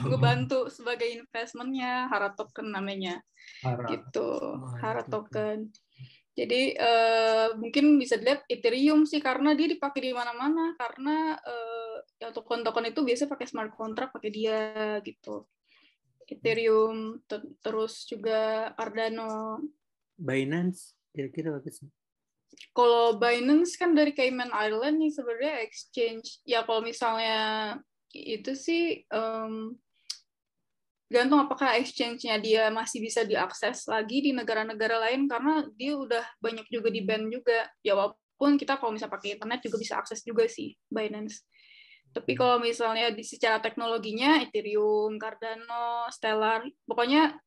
Ngebantu sebagai investmentnya, Hara token namanya. Gitu, Hara token. Jadi mungkin bisa dilihat Ethereum sih, karena dia dipakai di mana-mana. Karena ya token-token itu biasa pakai smart contract, pakai dia gitu. Ethereum, terus juga Cardano. Binance, kira-kira bagus. Kalau Binance kan dari Cayman Island nih sebenarnya exchange. Ya kalau misalnya itu sih gantung apakah exchange-nya dia masih bisa diakses lagi di negara-negara lain, karena dia udah banyak juga di ban juga. Ya walaupun kita kalau misalnya pakai internet juga bisa akses juga sih Binance. Tapi kalau misalnya secara teknologinya Ethereum, Cardano, Stellar, pokoknya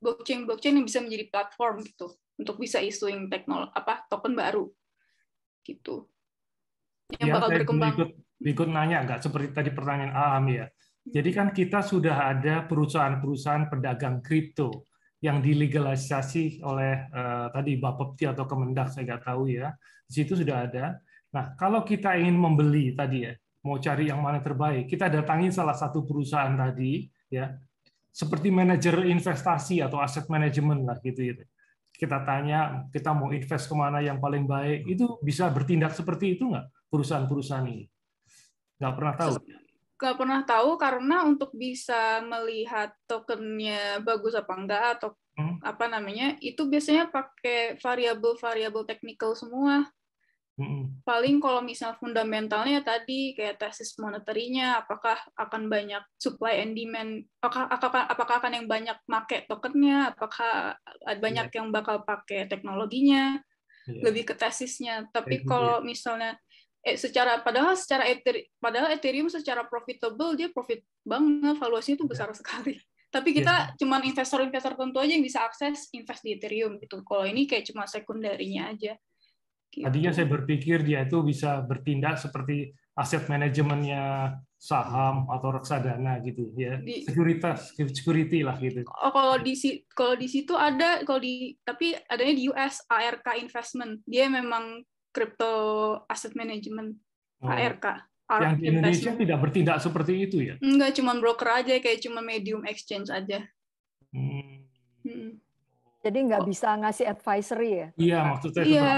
blockchain yang bisa menjadi platform gitu untuk bisa issuing token baru gitu. Yang bakal berkembang. Ikut nanya nggak seperti tadi pertanyaan Aam ya. Jadi kan kita sudah ada perusahaan-perusahaan pedagang kripto yang dilegalisasi oleh tadi Bapepti atau Kemendak, saya nggak tahu ya. Di situ sudah ada. Nah, kalau kita ingin membeli tadi ya, mau cari yang mana terbaik, kita datangi salah satu perusahaan tadi, ya, seperti manajer investasi atau aset manajemen lah gitu. Kita tanya, kita mau invest kemana yang paling baik, itu bisa bertindak seperti itu nggak perusahaan-perusahaan ini? Nggak pernah tahu. Nggak pernah tahu, karena untuk bisa melihat tokennya bagus apa enggak atau itu biasanya pakai variabel teknikal semua. Paling kalau misalnya fundamentalnya tadi kayak tesis moneterinya, apakah akan banyak supply and demand, apakah akan yang banyak pakai tokennya, apakah banyak yang bakal pakai teknologinya, lebih ke tesisnya. Tapi kalau misalnya padahal Ethereum secara profitable, dia profit banget, valuasinya itu besar sekali. Tapi kita cuman investor-investor tertentu aja yang bisa akses invest di Ethereum gitu. Kalau ini kayak cuma sekunderinya aja. Gitu. Tadinya saya berpikir dia itu bisa bertindak seperti aset manajemennya saham atau reksadana gitu ya, security lah gitu. Oh, kalau di situ ada, tapi adanya di US ARK Investment, dia memang crypto asset management. ARK Yang di Indonesia tidak bertindak seperti itu ya? Enggak, cuma broker aja, kayak cuma medium exchange aja. Jadi nggak bisa ngasih advisory ya? Iya, maksudnya iya.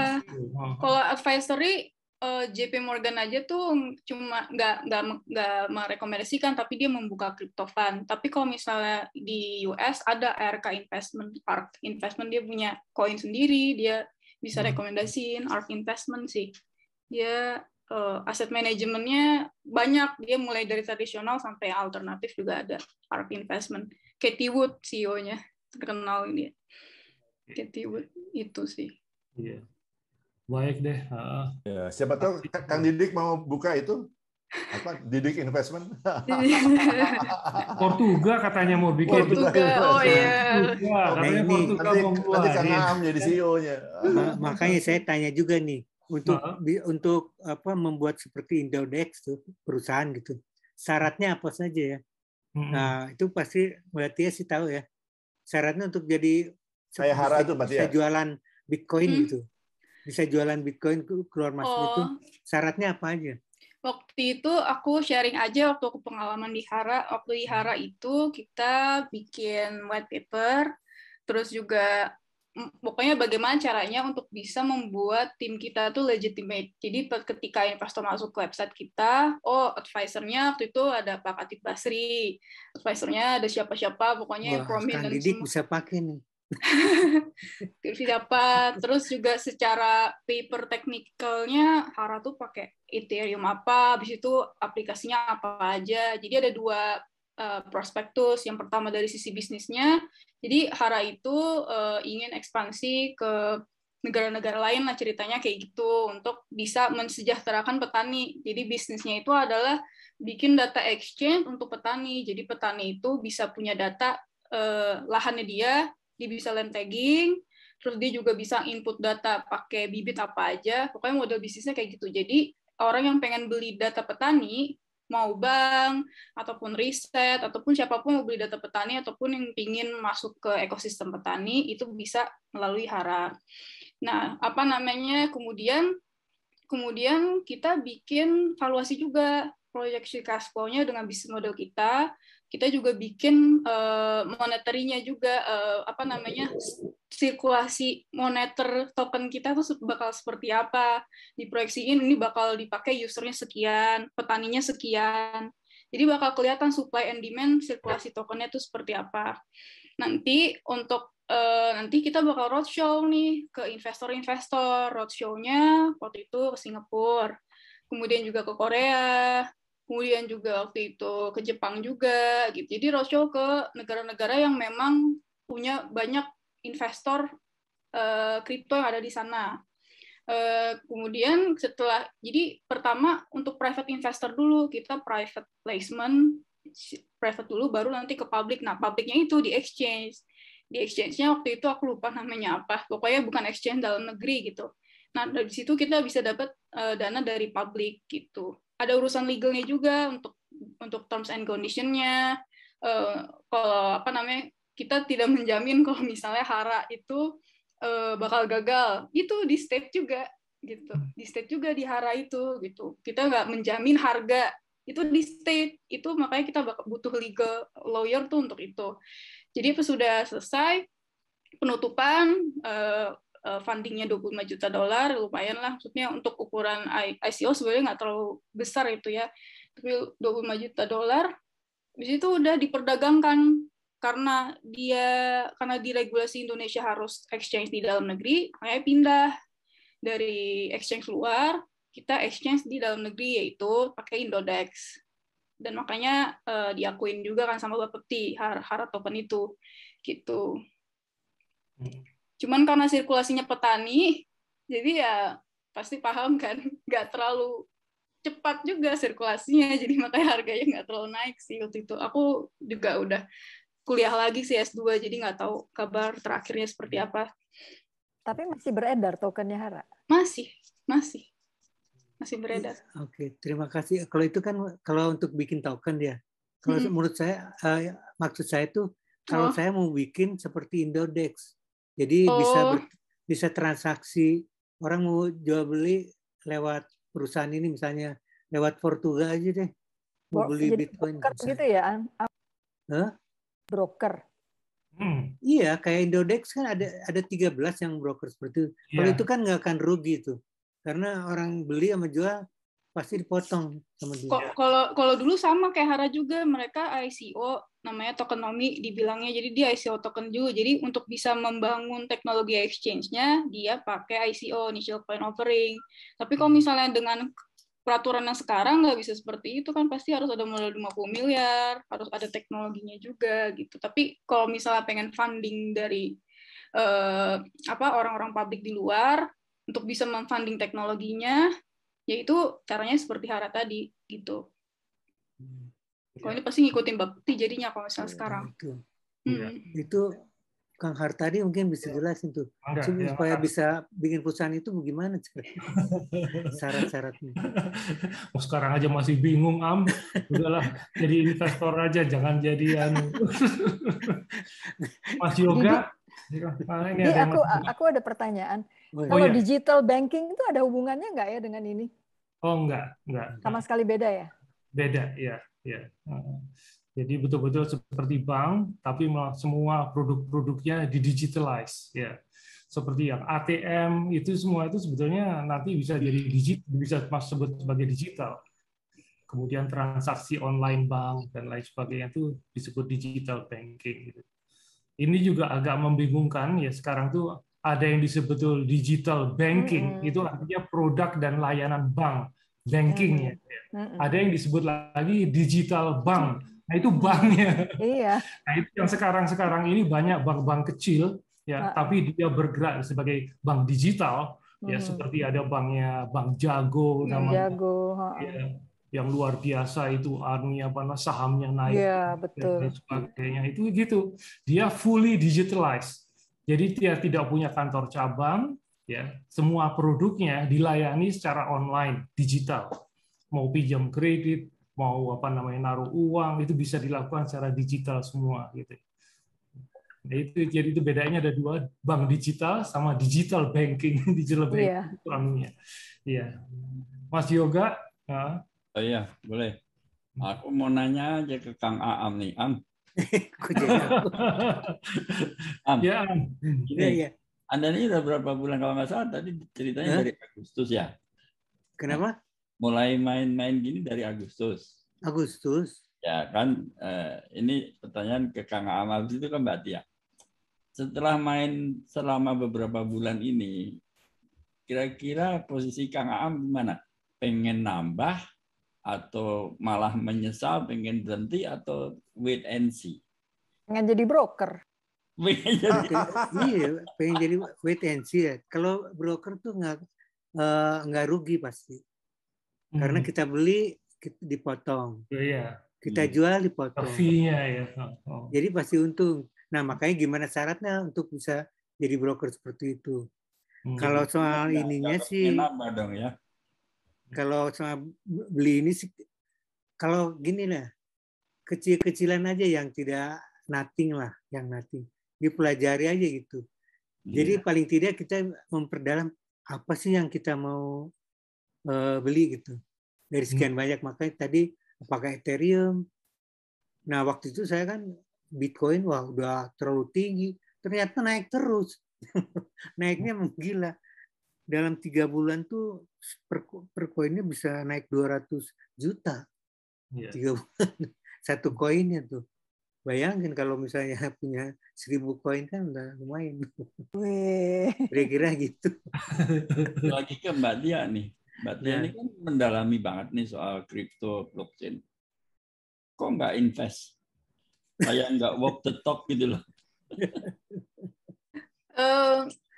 Kalau advisory, JP Morgan aja tuh cuma nggak merekomendasikan, tapi dia membuka crypto fund. Tapi kalau misalnya di US ada ARK Investment, ARK Investment dia punya koin sendiri, dia bisa rekomendasiin ARK Investment sih. Dia aset manajemennya banyak, dia mulai dari tradisional sampai alternatif juga ada ARK Investment. Katie Wood CEO-nya terkenal ini. Katie Wood itu sih. Iya. Baik deh. Ya, siapa tahu Kang Didik mau buka itu apa? Didik Investment. Portugal katanya mau bikin. Portugal. Oh iya. Katanya Portugal mau buat. Nanti Kang Am jadi CEO-nya. Makanya saya tanya juga nih, untuk apa membuat seperti Indodex tuh perusahaan gitu. Syaratnya apa saja ya? Nah, itu pasti Mbak Tia sih tahu ya. Syaratnya untuk jadi kayak Hara itu bisa jualan Bitcoin gitu. Bisa jualan Bitcoin keluar masuk itu. Syaratnya apa aja? Waktu itu aku sharing aja waktu aku pengalaman di Hara. Waktu di Hara itu kita bikin white paper, terus juga pokoknya bagaimana caranya untuk bisa membuat tim kita tuh legitimate. Jadi ketika investor masuk ke website kita, advisornya waktu itu ada Pak Katib Basri, advisornya ada siapa-siapa, pokoknya yang prominent semua. Didik bisa pakai nih. Siapa, terus juga secara paper technicalnya Hara tuh pakai Ethereum apa, habis itu aplikasinya apa aja. Jadi ada 2 prospektus. Yang pertama dari sisi bisnisnya, jadi Hara itu ingin ekspansi ke negara-negara lain lah ceritanya kayak gitu, untuk bisa mensejahterakan petani. Jadi bisnisnya itu adalah bikin data exchange untuk petani. Jadi petani itu bisa punya data lahannya dia bisa land tagging, terus dia juga bisa input data pakai bibit apa aja. Pokoknya model bisnisnya kayak gitu. Jadi orang yang pengen beli data petani, mau bank, ataupun riset, ataupun siapapun mau beli data petani, ataupun yang ingin masuk ke ekosistem petani, itu bisa melalui Hara. Nah, kemudian kita bikin valuasi juga, proyeksi cash flow-nya dengan bisnis model kita. Kita juga bikin monetary-nya juga, sirkulasi moneter token kita tuh bakal seperti apa. Diproyeksiin ini bakal dipakai usernya sekian, petaninya sekian. Jadi bakal kelihatan supply and demand sirkulasi tokennya tuh seperti apa. Nanti kita bakal roadshow nih ke investor-investor. Roadshow-nya waktu itu ke Singapura, kemudian juga ke Korea, kemudian juga waktu itu ke Jepang juga gitu. Jadi roadshow ke negara-negara yang memang punya banyak investor kripto yang ada di sana. Kemudian jadi pertama untuk private investor dulu, kita private placement, private dulu baru nanti ke public. Nah, publiknya itu di exchange. Di exchange-nya waktu itu aku lupa namanya apa. Pokoknya bukan exchange dalam negeri gitu. Nah, dari situ kita bisa dapat dana dari publik gitu. Ada urusan legalnya juga untuk terms and condition-nya. Kalau kita tidak menjamin kalau misalnya Hara itu bakal gagal. Itu di state juga gitu. Di state juga di Hara itu gitu. Kita nggak menjamin harga. Itu di state. Itu makanya kita butuh legal lawyer tuh untuk itu. Jadi pas sudah selesai penutupan, fundingnya $25 juta, lumayan lah. Maksudnya untuk ukuran ICO sebenarnya nggak terlalu besar itu ya, tapi $25 juta. Di situ udah diperdagangkan karena di regulasi Indonesia harus exchange di dalam negeri, makanya pindah dari exchange luar kita exchange di dalam negeri, yaitu pakai Indodex. Dan makanya diakuin juga kan sama Bapepti Hara token itu gitu. Cuman karena sirkulasinya petani, jadi ya pasti paham kan, nggak terlalu cepat juga sirkulasinya, jadi makanya harganya nggak terlalu naik sih waktu itu. Aku juga udah kuliah lagi sih S2, jadi nggak tahu kabar terakhirnya seperti apa. Tapi masih beredar tokennya Hara? Masih beredar. Oke, terima kasih. Kalau itu kan kalau untuk bikin token ya. Kalau menurut saya, maksud saya tuh kalau saya mau bikin seperti Indodex. Jadi bisa transaksi, orang mau jual beli lewat perusahaan ini misalnya lewat Portugal aja deh. Mau beli Jadi Bitcoin. broker gitu ya? Hah? Broker. Iya, kayak Indodex kan ada 13 yang broker seperti itu. Kalau itu kan nggak akan rugi tuh. Karena orang beli sama jual pasti dipotong sama dia. Kalau dulu sama kayak Hara juga, mereka ICO namanya tokenomics dibilangnya, jadi dia ICO token juga. Jadi untuk bisa membangun teknologi exchange-nya dia pakai ICO, initial coin offering. Tapi kalau misalnya dengan peraturan yang sekarang nggak bisa seperti itu kan, pasti harus ada modal 50 miliar, harus ada teknologinya juga gitu. Tapi kalau misalnya pengen funding dari orang-orang publik di luar untuk bisa memfunding teknologinya, yaitu caranya seperti Hara tadi gitu. Kalau ini pasti ngikutin Bapti jadinya kalau misalnya sekarang. Itu Kang Har tadi mungkin bisa jelasin tuh. Supaya bisa bikin perusahaan itu bagaimana syarat-syaratnya. Sekarang aja masih bingung, Am. Udahlah, jadi investor aja, jangan jadi Mas Yoga. Aku ada pertanyaan. Kalau digital banking itu ada hubungannya nggak ya dengan ini? Oh, enggak. Sama sekali beda ya? Beda, ya. Jadi betul-betul seperti bank, tapi semua produk-produknya didigitalize, ya. Seperti yang ATM itu semua itu sebetulnya nanti bisa jadi bisa disebut sebagai digital. Kemudian transaksi online bank dan lain sebagainya itu disebut digital banking. Ini juga agak membingungkan ya, sekarang tuh ada yang disebut digital banking, itu artinya produk dan layanan bank, banking ya. Ada yang disebut lagi digital bank. Nah, itu banknya. Iya. Nah, itu yang sekarang ini banyak bank-bank kecil ya, tapi dia bergerak sebagai bank digital ya, seperti ada banknya Bank Jago namanya. Ya, yang luar biasa itu sahamnya naik dan sebagainya. Itu gitu. Dia fully digitalized. Jadi dia tidak punya kantor cabang ya. Semua produknya dilayani secara online, digital. Mau pinjam kredit, mau naruh uang, itu bisa dilakukan secara digital semua gitu. Nah, jadi itu bedanya ada dua, bank digital sama digital banking. Digital banking itu anunya. Iya. Mas Yoga. Oh iya, boleh. Aku mau nanya aja ke Kang Aam nih, Am. Am. Ya, Am. Ini, Anda ini udah berapa bulan kalau nggak salah tadi ceritanya dari Agustus ya? Kenapa? Mulai main-main gini dari Agustus. Ya kan, ini pertanyaan ke Kang Amal itu kan Mbak Tia. Setelah main selama beberapa bulan ini, kira-kira posisi Kang Aam gimana? Pengen nambah atau malah menyesal, pengen berhenti atau wait and see? Pengen jadi broker. Iya, pengen jadi wait and see ya. Kalau broker tuh nggak rugi pasti. Karena kita beli dipotong, kita jual dipotong. Fee-nya ya. Jadi pasti untung. Nah makanya gimana syaratnya untuk bisa jadi broker seperti itu? Kalau soal ininya sih, dong ya. Kalau soal beli ini sih, kalau gini lah, kecil-kecilan aja yang tidak nothing lah, yang nothing. Dipelajari aja gitu. Jadi paling tidak kita memperdalam apa sih yang kita mau beli gitu dari sekian banyak. Makanya tadi pakai Ethereum. Nah waktu itu saya kan Bitcoin udah terlalu tinggi, ternyata naik terus. Naiknya menggila. Dalam 3 bulan tuh per koinnya bisa naik 200 juta. 3 bulan. Satu koinnya tuh. Bayangin kalau misalnya punya 1000 koin kan udah lumayan. Kira-kira gitu. Lagi ke Mbak Tia nih. Mbak Tia ini kan mendalami banget nih soal crypto blockchain. Kok nggak invest? Kayak nggak walk the talk gitu loh.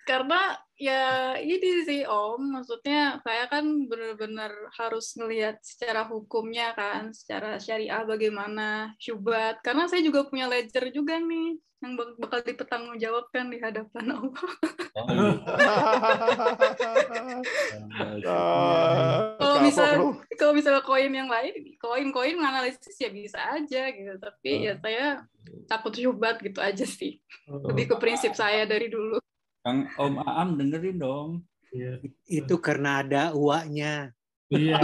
Karena ya ini sih Om, maksudnya saya kan benar-benar harus melihat secara hukumnya kan, secara syariah bagaimana syubhat. Karena saya juga punya ledger juga nih yang bakal dipertanggungjawabkan di hadapan Allah. Kalau misalnya koin yang lain, koin menganalisis ya bisa aja gitu, tapi ya saya takut syubhat gitu aja sih. Lebih ke prinsip saya dari dulu. Kang Om Aam dengerin dong. Itu karena ada uaknya. Iya.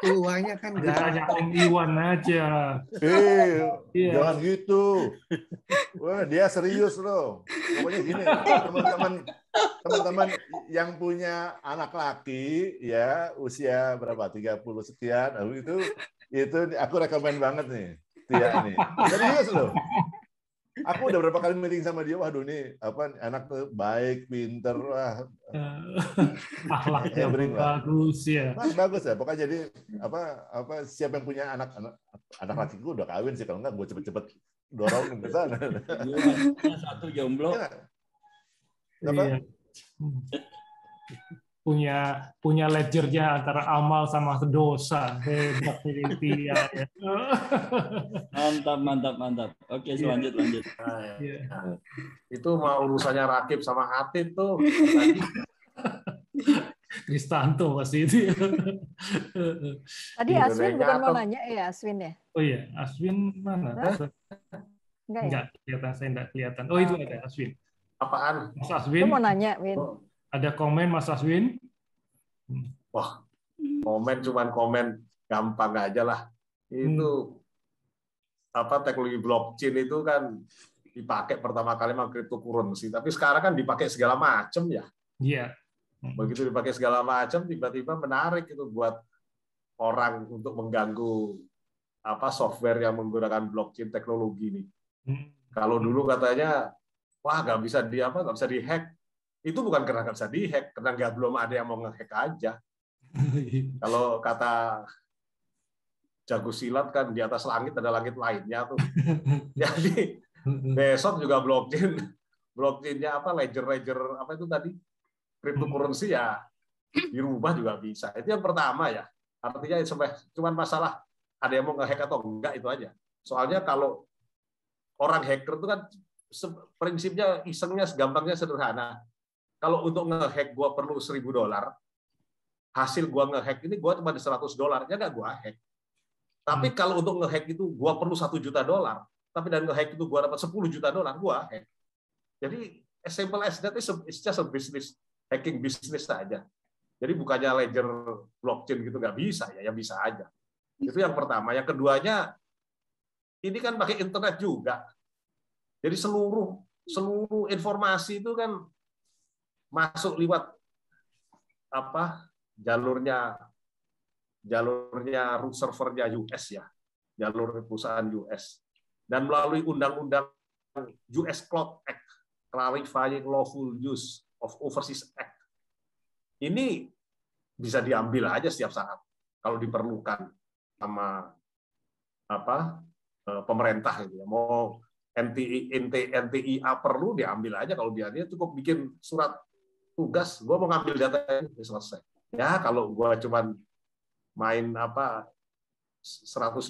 Itu uangnya kan Tanya Om Iwan aja. Jangan gitu. Wah, dia serius loh. Pokoknya gini, teman-teman yang punya anak laki ya usia berapa 30 sekian, itu aku rekomen banget nih. Tia nih. Serius loh. Aku udah berapa kali meeting sama dia, waduh nih anak tuh baik, pinter, wah. Akhlaknya bagus ya. Bagus ya, pokoknya jadi siapa yang punya anak lakiku udah kawin sih, kalau enggak gue cepet-cepet dorong ke sana. Satu jomblo. Iya. Punya ledgernya antara amal sama dosa. Hebat ini ya. Mantap. Oke, lanjut. Itu mah urusannya Rakib sama Atid tuh. Kristanto pasti itu. Tadi Aswin bukan mau nanya ya, Aswin ya? Oh iya, Aswin mana? Enggak kelihatan, saya enggak kelihatan. Oh itu ada Aswin. Apaan? Mas Aswin. Lu mau nanya, Win? Ada komen Mas Aswin? Wah, cuman komen gampang aja lah. Itu teknologi blockchain itu kan dipakai pertama kali sama cryptocurrency, tapi sekarang kan dipakai segala macam ya. Iya. Begitu dipakai segala macam, tiba-tiba menarik itu buat orang untuk mengganggu software yang menggunakan blockchain teknologi ini. Kalau dulu katanya, wah nggak bisa dihack. Itu bukan karena nggak bisa dihack, karena belum ada yang mau ngehack aja. Kalau kata jago silat kan di atas langit ada langit lainnya tuh. Jadi besok juga blockchainnya ledger itu tadi cryptocurrency ya dirubah juga bisa. Itu yang pertama ya. Artinya cuma masalah ada yang mau ngehack atau enggak itu aja. Soalnya kalau orang hacker itu kan prinsipnya isengnya gampangnya sederhana. Kalau untuk ngehack gue perlu $1.000, hasil gue ngehack ini gue cuma $100, ya nggak gue hack. Tapi kalau untuk ngehack itu gue perlu $1 juta, tapi dan ngehack itu gue dapat $10 juta, gue hack. Jadi as simple as that, it's just a business, hacking business saja. Jadi bukannya ledger blockchain gitu nggak bisa ya bisa aja. Itu yang pertama. Yang keduanya, ini kan pakai internet juga. Jadi seluruh informasi itu kan masuk lewat jalurnya servernya US ya, jalur perusahaan US, dan melalui undang-undang US Cloud Act, Clarifying Lawful Use of Overseas Act, ini bisa diambil aja setiap saat kalau diperlukan sama pemerintah gitu ya. Mau NTIA perlu diambil aja, kalau dia cukup bikin surat tugas, gue mau ngambil data ini selesai. Ya kalau gue cuman main $100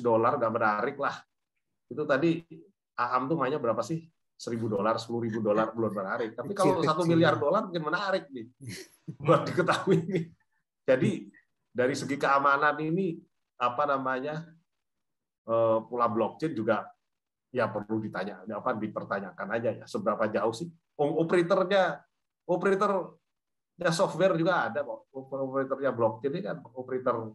nggak menarik lah. Itu tadi Aam tuh mainnya berapa sih? $1.000, $10.000 belum menarik. Tapi kalau $1 miliar mungkin menarik nih. Buat diketahui nih. Jadi dari segi keamanan ini pula blockchain juga ya perlu dipertanyakan aja ya, seberapa jauh sih operatornya software juga ada kok. Operatornya blockchain ini kan operator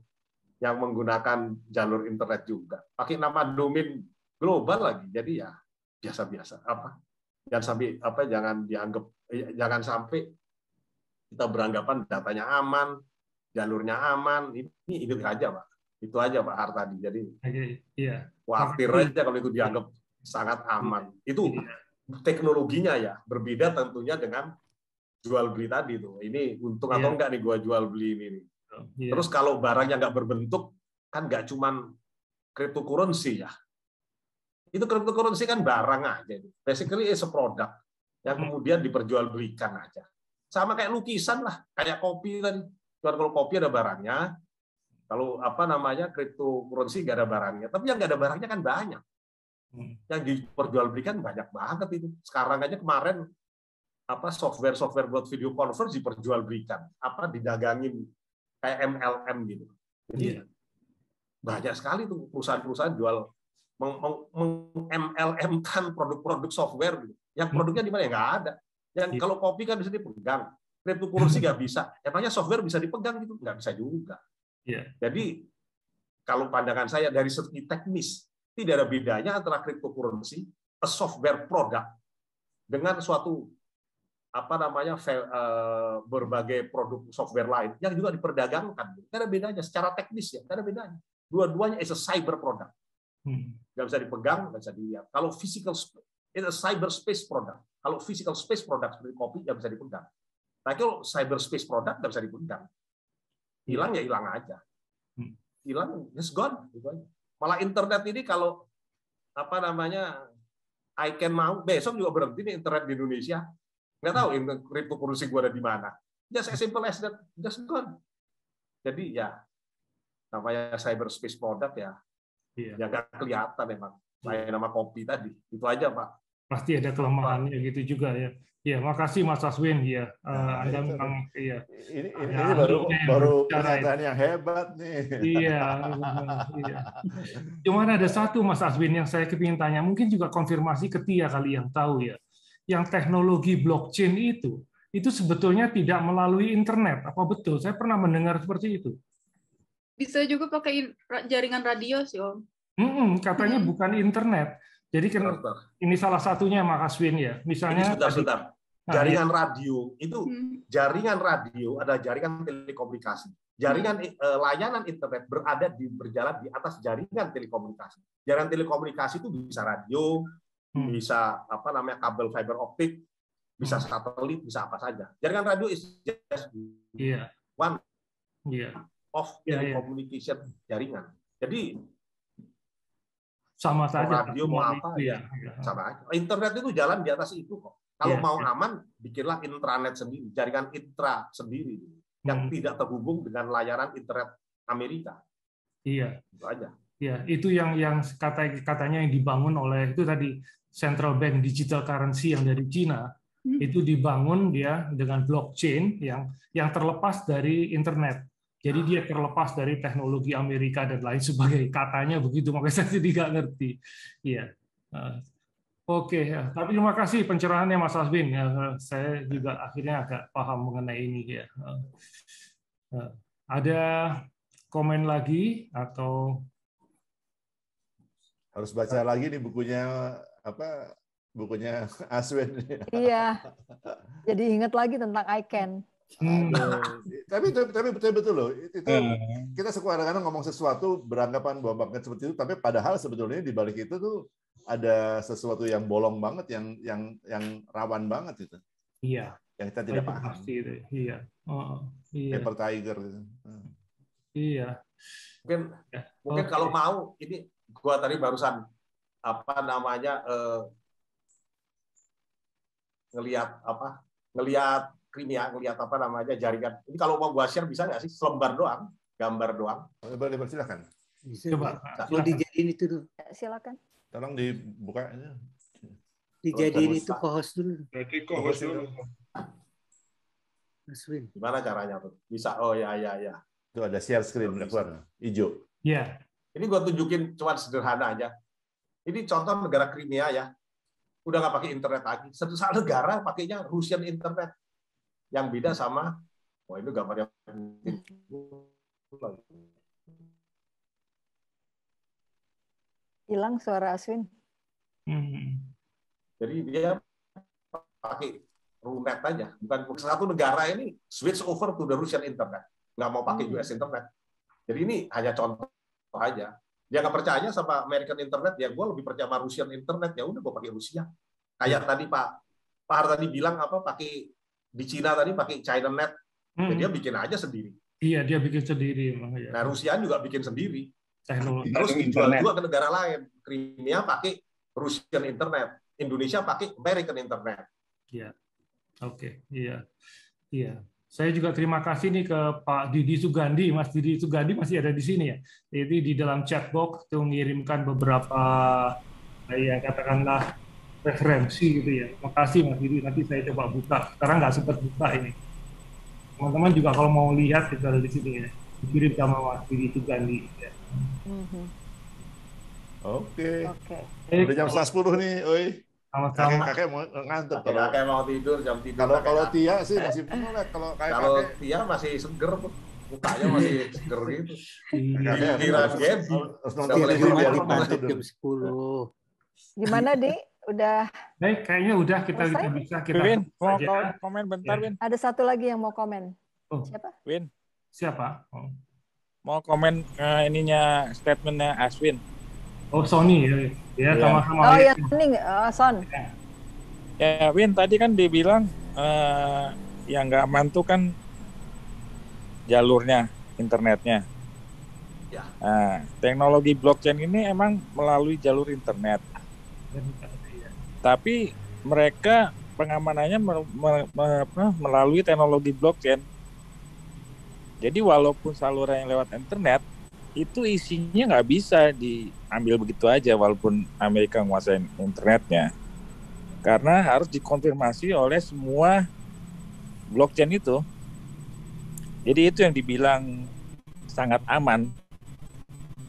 yang menggunakan jalur internet juga, pakai nama domain global lagi. Jadi ya biasa-biasa jangan sampai kita beranggapan datanya aman, jalurnya aman. Ini aja Pak. Itu aja Pak Hartadi. Jadi khawatir aja kalau itu dianggap sangat aman. Itu teknologinya ya berbeda tentunya dengan jual beli tadi tuh. Ini untung atau enggak nih gua jual beli ini. Terus kalau barangnya nggak berbentuk kan nggak cuman cryptocurrency ya. Itu cryptocurrency kan barang aja. Basically is a product yang kemudian diperjualbelikan aja. Sama kayak lukisan lah, kayak kopi tadi. Cuman kalau kopi ada barangnya, kalau cryptocurrency nggak ada barangnya. Tapi yang nggak ada barangnya kan banyak. Yang diperjualbelikan banyak banget itu. Sekarang aja kemarin software buat video conference diperjualbelikan, didagangin kayak MLM gitu. Jadi banyak sekali tuh perusahaan-perusahaan jual meng-MLM-kan produk-produk software gitu. Yang produknya di mana ya nggak ada. Yang kalau kopi kan bisa dipegang, cryptocurrency nggak bisa. Emangnya software bisa dipegang gitu? Nggak bisa juga. Jadi kalau pandangan saya dari segi teknis, tidak ada bedanya antara cryptocurrency, a software product, dengan suatu berbagai produk software lain yang juga diperdagangkan. Tidak ada bedanya secara teknis ya, tidak ada bedanya. Dua-duanya is a cyber product. Nggak bisa dipegang, nggak bisa dilihat. Kalau physical space, it's a cyber space product. Kalau physical space product seperti kopi nggak bisa dipegang. Nah kalau cyber space product nggak bisa dipegang. Hilang ya hilang aja. Hilang, it's gone. Malah internet ini kalau ICANN mau besok juga berhenti nih internet di Indonesia. Nggak tahu cryptocurrency gue ada di mana. Just as simple as that, just gone. Jadi ya namanya cyberspace product ya nggak kelihatan emang. Lain nama kopi tadi. Itu aja Pak. Pasti ada kelemahannya gitu juga ya. Ya, makasih Mas Aswin ya. Anda memang ini baru pernyataan yang hebat nih. Iya. Cuman ada satu Mas Aswin yang saya kepingin tanya, mungkin juga konfirmasi ke Tia kali yang tahu ya. Yang teknologi blockchain itu sebetulnya tidak melalui internet. Apa betul? Saya pernah mendengar seperti itu. Bisa juga pakai jaringan radio sih, Om. Katanya bukan internet. Jadi ini salah satunya Mas Aswin ya. Misalnya sebentar. Jaringan radio itu jaringan radio adalah jaringan telekomunikasi. Jaringan layanan internet berjalan di atas jaringan telekomunikasi. Jaringan telekomunikasi itu bisa radio, bisa kabel fiber optik, bisa satelit, bisa apa saja. Jaringan radio is just one of telecommunication jaringan. Jadi sama saja. Radio mau apa sama aja. Internet itu jalan di atas itu kok. Kalau mau aman, bikinlah intranet sendiri, jaringan intra sendiri yang tidak terhubung dengan layanan internet Amerika. Iya. Itu aja. Ya, itu yang katanya yang dibangun oleh itu tadi central bank digital currency yang dari Cina itu dibangun dia dengan blockchain yang terlepas dari internet. Jadi dia terlepas dari teknologi Amerika dan lain sebagainya. Katanya begitu, makanya saya tidak ngerti. Iya. Oke, tapi terima kasih pencerahannya Mas Aswin. Saya juga akhirnya agak paham mengenai ini ya. Ada komen lagi atau harus baca lagi nih bukunya bukunya Aswin. Iya. Jadi ingat lagi tentang ICANN. Tapi betul loh. Itu kita suka kadang-kadang ngomong sesuatu beranggapan bahwa seperti itu, tapi padahal sebetulnya di balik itu tuh ada sesuatu yang bolong banget, yang rawan banget itu. Iya. Yang kita tidak paham. Pasti itu. Iya. Paper tiger. Iya. Mungkin kalau mau, ini gua tadi barusan ngelihat Crimea, ngelihat jaringan. Ini kalau mau gua share bisa nggak sih? Selembar doang, gambar doang. Boleh, silakan. Coba. Kalau dijadiin itu dulu. Silakan. Tolong dibuka. Dijadiin itu co-host dulu. Jadi co-host dulu. Aswin. Gimana caranya tuh? Bisa. Oh ya. Itu ada share screen keluar hijau. Iya. Ini gua tunjukin cuman sederhana aja. Ini contoh negara Crimea ya. Udah nggak pakai internet lagi. Satu negara pakainya Russian internet. Yang beda sama, itu gambarnya. Hilang suara Aswin. Jadi dia pakai runet aja. Bukan satu negara ini switch over to the Russian internet. Nggak mau pakai US internet. Jadi ini hanya contoh aja. Dia nggak percaya sama American internet, ya gue lebih percaya sama Russian internet, ya udah gue pakai Rusia. Kayak tadi Pak Har tadi bilang pakai di Cina tadi pakai China Net, jadi dia bikin aja sendiri. Iya, dia bikin sendiri. Nah, Rusia juga bikin sendiri. Terus dijual juga ke negara lain. Crimea pakai Russian Internet, Indonesia pakai American Internet. Iya, oke, iya. Saya juga terima kasih nih ke Pak Didi Sugandi, Mas Didi Sugandi masih ada di sini ya. Jadi di dalam chat box itu mengirimkan beberapa, ya katakanlah referensi gitu ya. Makasih Mas Didi, nanti saya coba buka. Sekarang nggak sempat buka ini. Teman-teman juga kalau mau lihat itu ada di sini ya. Dikirim sama Mas Didi Sugandi. Ya. Oke. Udah jam 10 nih, oi. Kakek mau ngantuk. Kakek mau tidur jam tidur. Kalau Tia sih masih melek. Kalau Tia masih seger, mukanya masih seger gitu. Kira game. Dipantuk jam 10. Gimana, Di? Udah? Baik, kayaknya udah kita bisa. Win, mau komen bentar, Win. Ada satu lagi yang mau komen. Siapa? Win. Siapa? Mau komen ininya statementnya Aswin. Oh, Sony ya sama-sama. Oh ya, Sony, Son. Ya, Win tadi kan dibilang yang nggak aman tuh kan jalurnya, internetnya. Ya. Nah, teknologi blockchain ini emang melalui jalur internet. Tapi mereka pengamanannya melalui teknologi blockchain. Jadi walaupun saluran yang lewat internet, itu isinya nggak bisa diambil begitu aja walaupun Amerika menguasai internetnya. Karena harus dikonfirmasi oleh semua blockchain itu. Jadi itu yang dibilang sangat aman.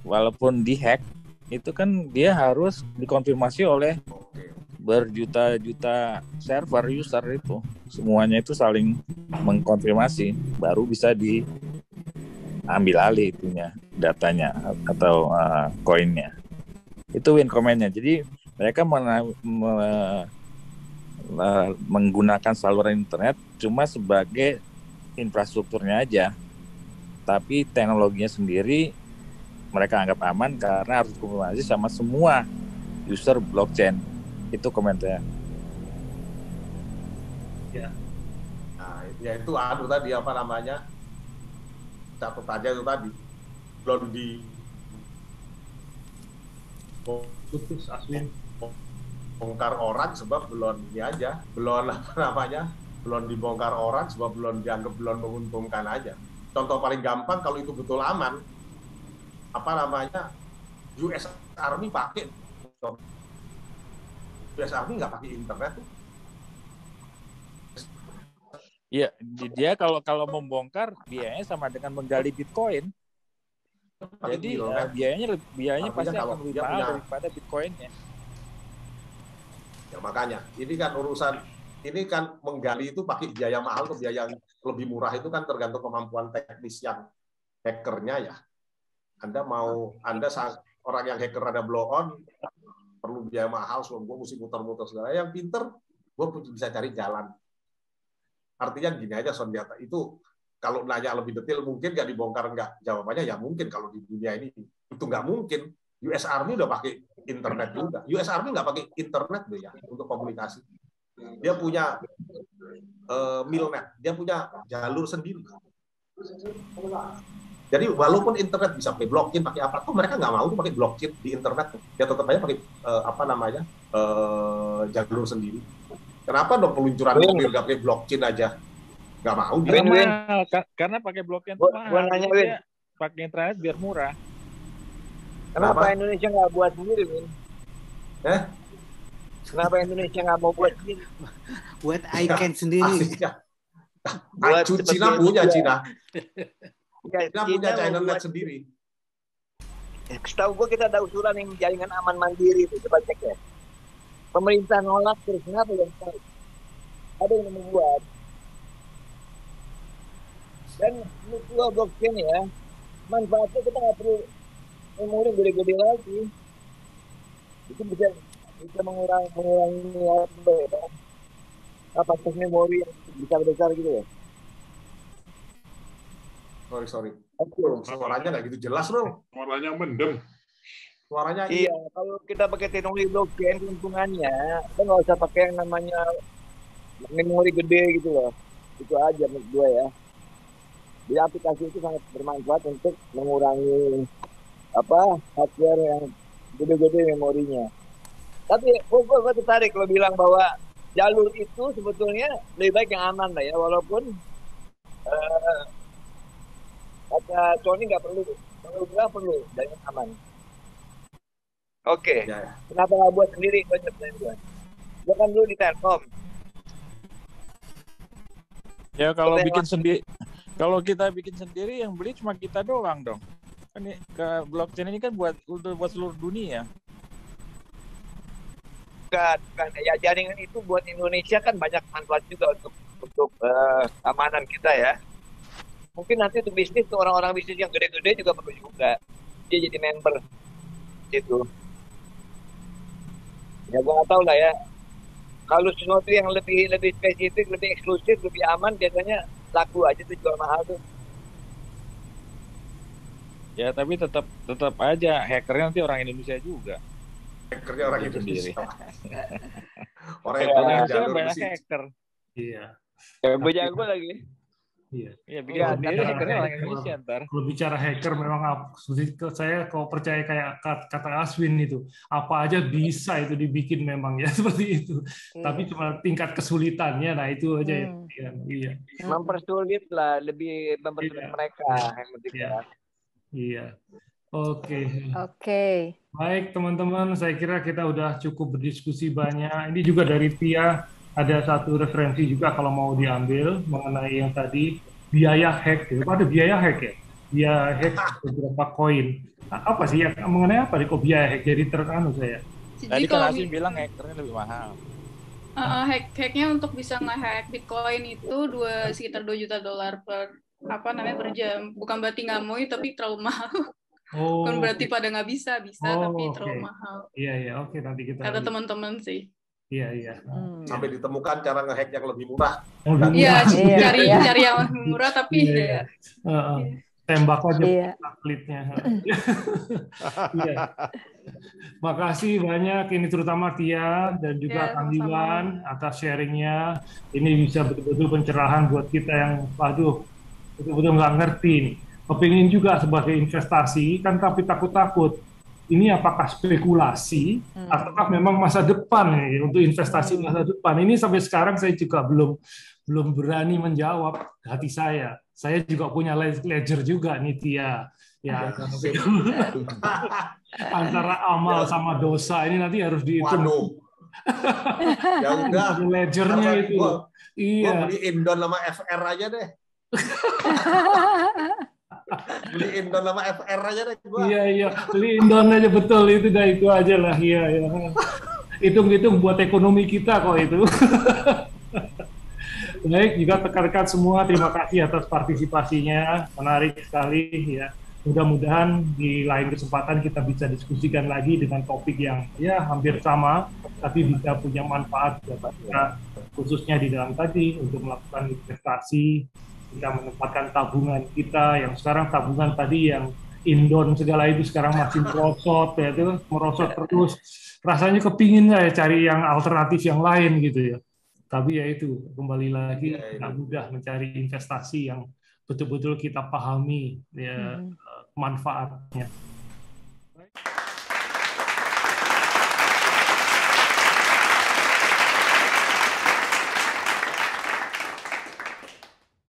Walaupun dihack, itu kan dia harus dikonfirmasi oleh berjuta-juta server user itu. Semuanya itu saling mengkonfirmasi, baru bisa diambil alih itunya, datanya atau koinnya. Itu Win komennya. Jadi mereka menggunakan saluran internet cuma sebagai infrastrukturnya aja. Tapi teknologinya sendiri mereka anggap aman karena harus dikonfirmasi sama semua user blockchain. Itu komentarnya. Ya. Nah, ya itu tadi apa namanya? Catat aja itu tadi. Belum putus Aswin. Bongkar orang sebab belum ini aja, belum apa namanya? Belum dibongkar orang sebab belum dianggap belum menguntungkan aja. Contoh paling gampang kalau itu betul aman, apa namanya? US Army pakai. US Army nggak pakai internet tuh. Iya, dia kalau membongkar biayanya sama dengan menggali Bitcoin. Jadi biayanya pasti akan lebih mahal daripada Bitcoinnya. Ya makanya, ini kan urusan, ini kan menggali itu pakai biaya mahal atau biaya yang lebih murah itu kan tergantung kemampuan teknis yang hackernya ya. Anda orang yang hacker ada blow on, perlu biaya mahal, sebelum gue mesti muter-muter segala. Yang pinter, gue bisa cari jalan. Artinya gini aja, Sondiata, itu kalau nanya lebih detail, mungkin nggak dibongkar nggak? Jawabannya ya mungkin kalau di dunia ini. Itu nggak mungkin. US Army udah pakai internet juga. US Army nggak pakai internet deh ya untuk komunikasi. Dia punya milnet, dia punya jalur sendiri. Jadi walaupun internet bisa pakai blockchain, pakai apa tuh mereka nggak mau tuh pakai blockchain di internet. Dia tetap aja pakai jalur sendiri. Kenapa dong peluncuran mobil nggak pakai blockchain aja? Nggak mau dia. Karena pakai blockchain itu mahal. Dia pakai internet biar murah. Kenapa Indonesia nggak buat sendiri, Win? Kenapa Indonesia nggak mau buat sendiri? Buat icon sendiri. Buat Cina punya Cina. Kita punya China sendiri. Setahu gue kita ada usulan yang jaringan aman mandiri itu, coba cek ya. Pemerintah nolak terus, kenapa yang tahu? Ada yang membuat. Dan dua blockchain ya, manfaatnya kita nggak perlu memori gede-gede lagi. Itu bisa mengurangi kapasitas memori yang besar-besar gitu ya. Sorry. Suaranya nggak gitu jelas loh. Suaranya mendem. Suaranya iya. Kalau kita pakai teknologi blockchain, keuntungannya kita nggak usah pakai yang namanya memori gede gitu loh. Itu aja menurut gue ya. Jadi aplikasi itu sangat bermanfaat untuk mengurangi hardware yang gede-gede memorinya. Tapi gue tertarik kalau bilang bahwa jalur itu sebetulnya lebih baik yang aman lah ya, walaupun kata Sony nggak perlu, dan yang aman. Oke. Ya. Kenapa nggak buat sendiri? Gue kan dulu di Telkom. Ya kalau kita bikin sendiri yang beli cuma kita doang dong. Kan ke blockchain ini kan buat seluruh dunia. Bukan. Ya jaringan itu buat Indonesia kan banyak manfaat juga untuk keamanan kita ya. Mungkin nanti untuk bisnis, tuh orang-orang bisnis yang gede-gede juga perlu juga. Dia jadi member itu. Ya gua nggak tahu lah ya. Kalau sesuatu yang lebih spesifik, lebih eksklusif, lebih aman, biasanya laku aja tuh, jual mahal tuh. Ya tapi tetap aja hackernya nanti orang Indonesia juga. Hackernya orang Indonesia. Orang Indonesia banyak hacker. Iya. Ya jago lagi. Iya. Iya, bikin sendiri hackernya orang Indonesia ntar. Kalau bicara hacker memang saya kalau percaya kayak kata Aswin itu, apa aja bisa itu dibikin memang ya seperti itu. Tapi cuma tingkat kesulitannya, nah itu aja ya. Iya. Mempersulit lah, lebih mempersulit mereka yang penting ya. Iya. Oke. Baik teman-teman, saya kira kita udah cukup berdiskusi banyak. Ini juga dari Tia ada satu referensi juga kalau mau diambil mengenai yang tadi biaya hack. Ada biaya hack ya? Biaya hack beberapa koin. Apa sih ya? Mengenai apa kok biaya hack? Jadi terkanu saya. Tadi kan Asin bilang hackernya lebih mahal. Hacknya untuk bisa nge-hack Bitcoin itu sekitar $2 juta per per jam. Bukan berarti nggak mau, tapi terlalu mahal. Bukan berarti pada nggak bisa, tapi terlalu mahal. Iya, oke, nanti kita kata teman-teman sih. Iya. Sampai ditemukan cara nge-hack yang lebih murah. Iya, cari yang lebih murah tapi ya. Tembak aja atlitnya. Iya. Makasih banyak, ini terutama Tia dan juga Kang Iwan atas sharingnya. Ini bisa betul-betul pencerahan buat kita yang, betul-betul nggak ngerti nih. Kepingin juga sebagai investasi, kan tapi takut-takut. Ini apakah spekulasi, ataukah memang masa depan nih, untuk investasi masa depan? Ini sampai sekarang saya juga belum berani menjawab hati saya. Saya juga punya ledger juga nih Tia. Ya, antara amal sama dosa ini nanti harus dihitung. Waduh. Ya udah. Ledgernya itu. Iya. Beli Indon sama FR aja deh. Beli Indon sama FR aja deh gua. Iya, beli Indon aja, betul, itu aja lah. Iya. Hitung-hitung buat ekonomi kita kok itu. Baik, juga rekan-rekan semua, terima kasih atas partisipasinya, menarik sekali ya. Mudah-mudahan di lain kesempatan kita bisa diskusikan lagi dengan topik yang ya hampir sama, tapi bisa punya manfaat buat kita, khususnya di dalam tadi untuk melakukan investasi, kita menempatkan tabungan kita, yang sekarang tabungan tadi yang Indon segala itu sekarang masih merosot terus. Rasanya kepingin ya cari yang alternatif yang lain gitu ya. Tapi ya itu, kembali lagi tidak mudah mencari investasi yang betul-betul kita pahami ya manfaatnya.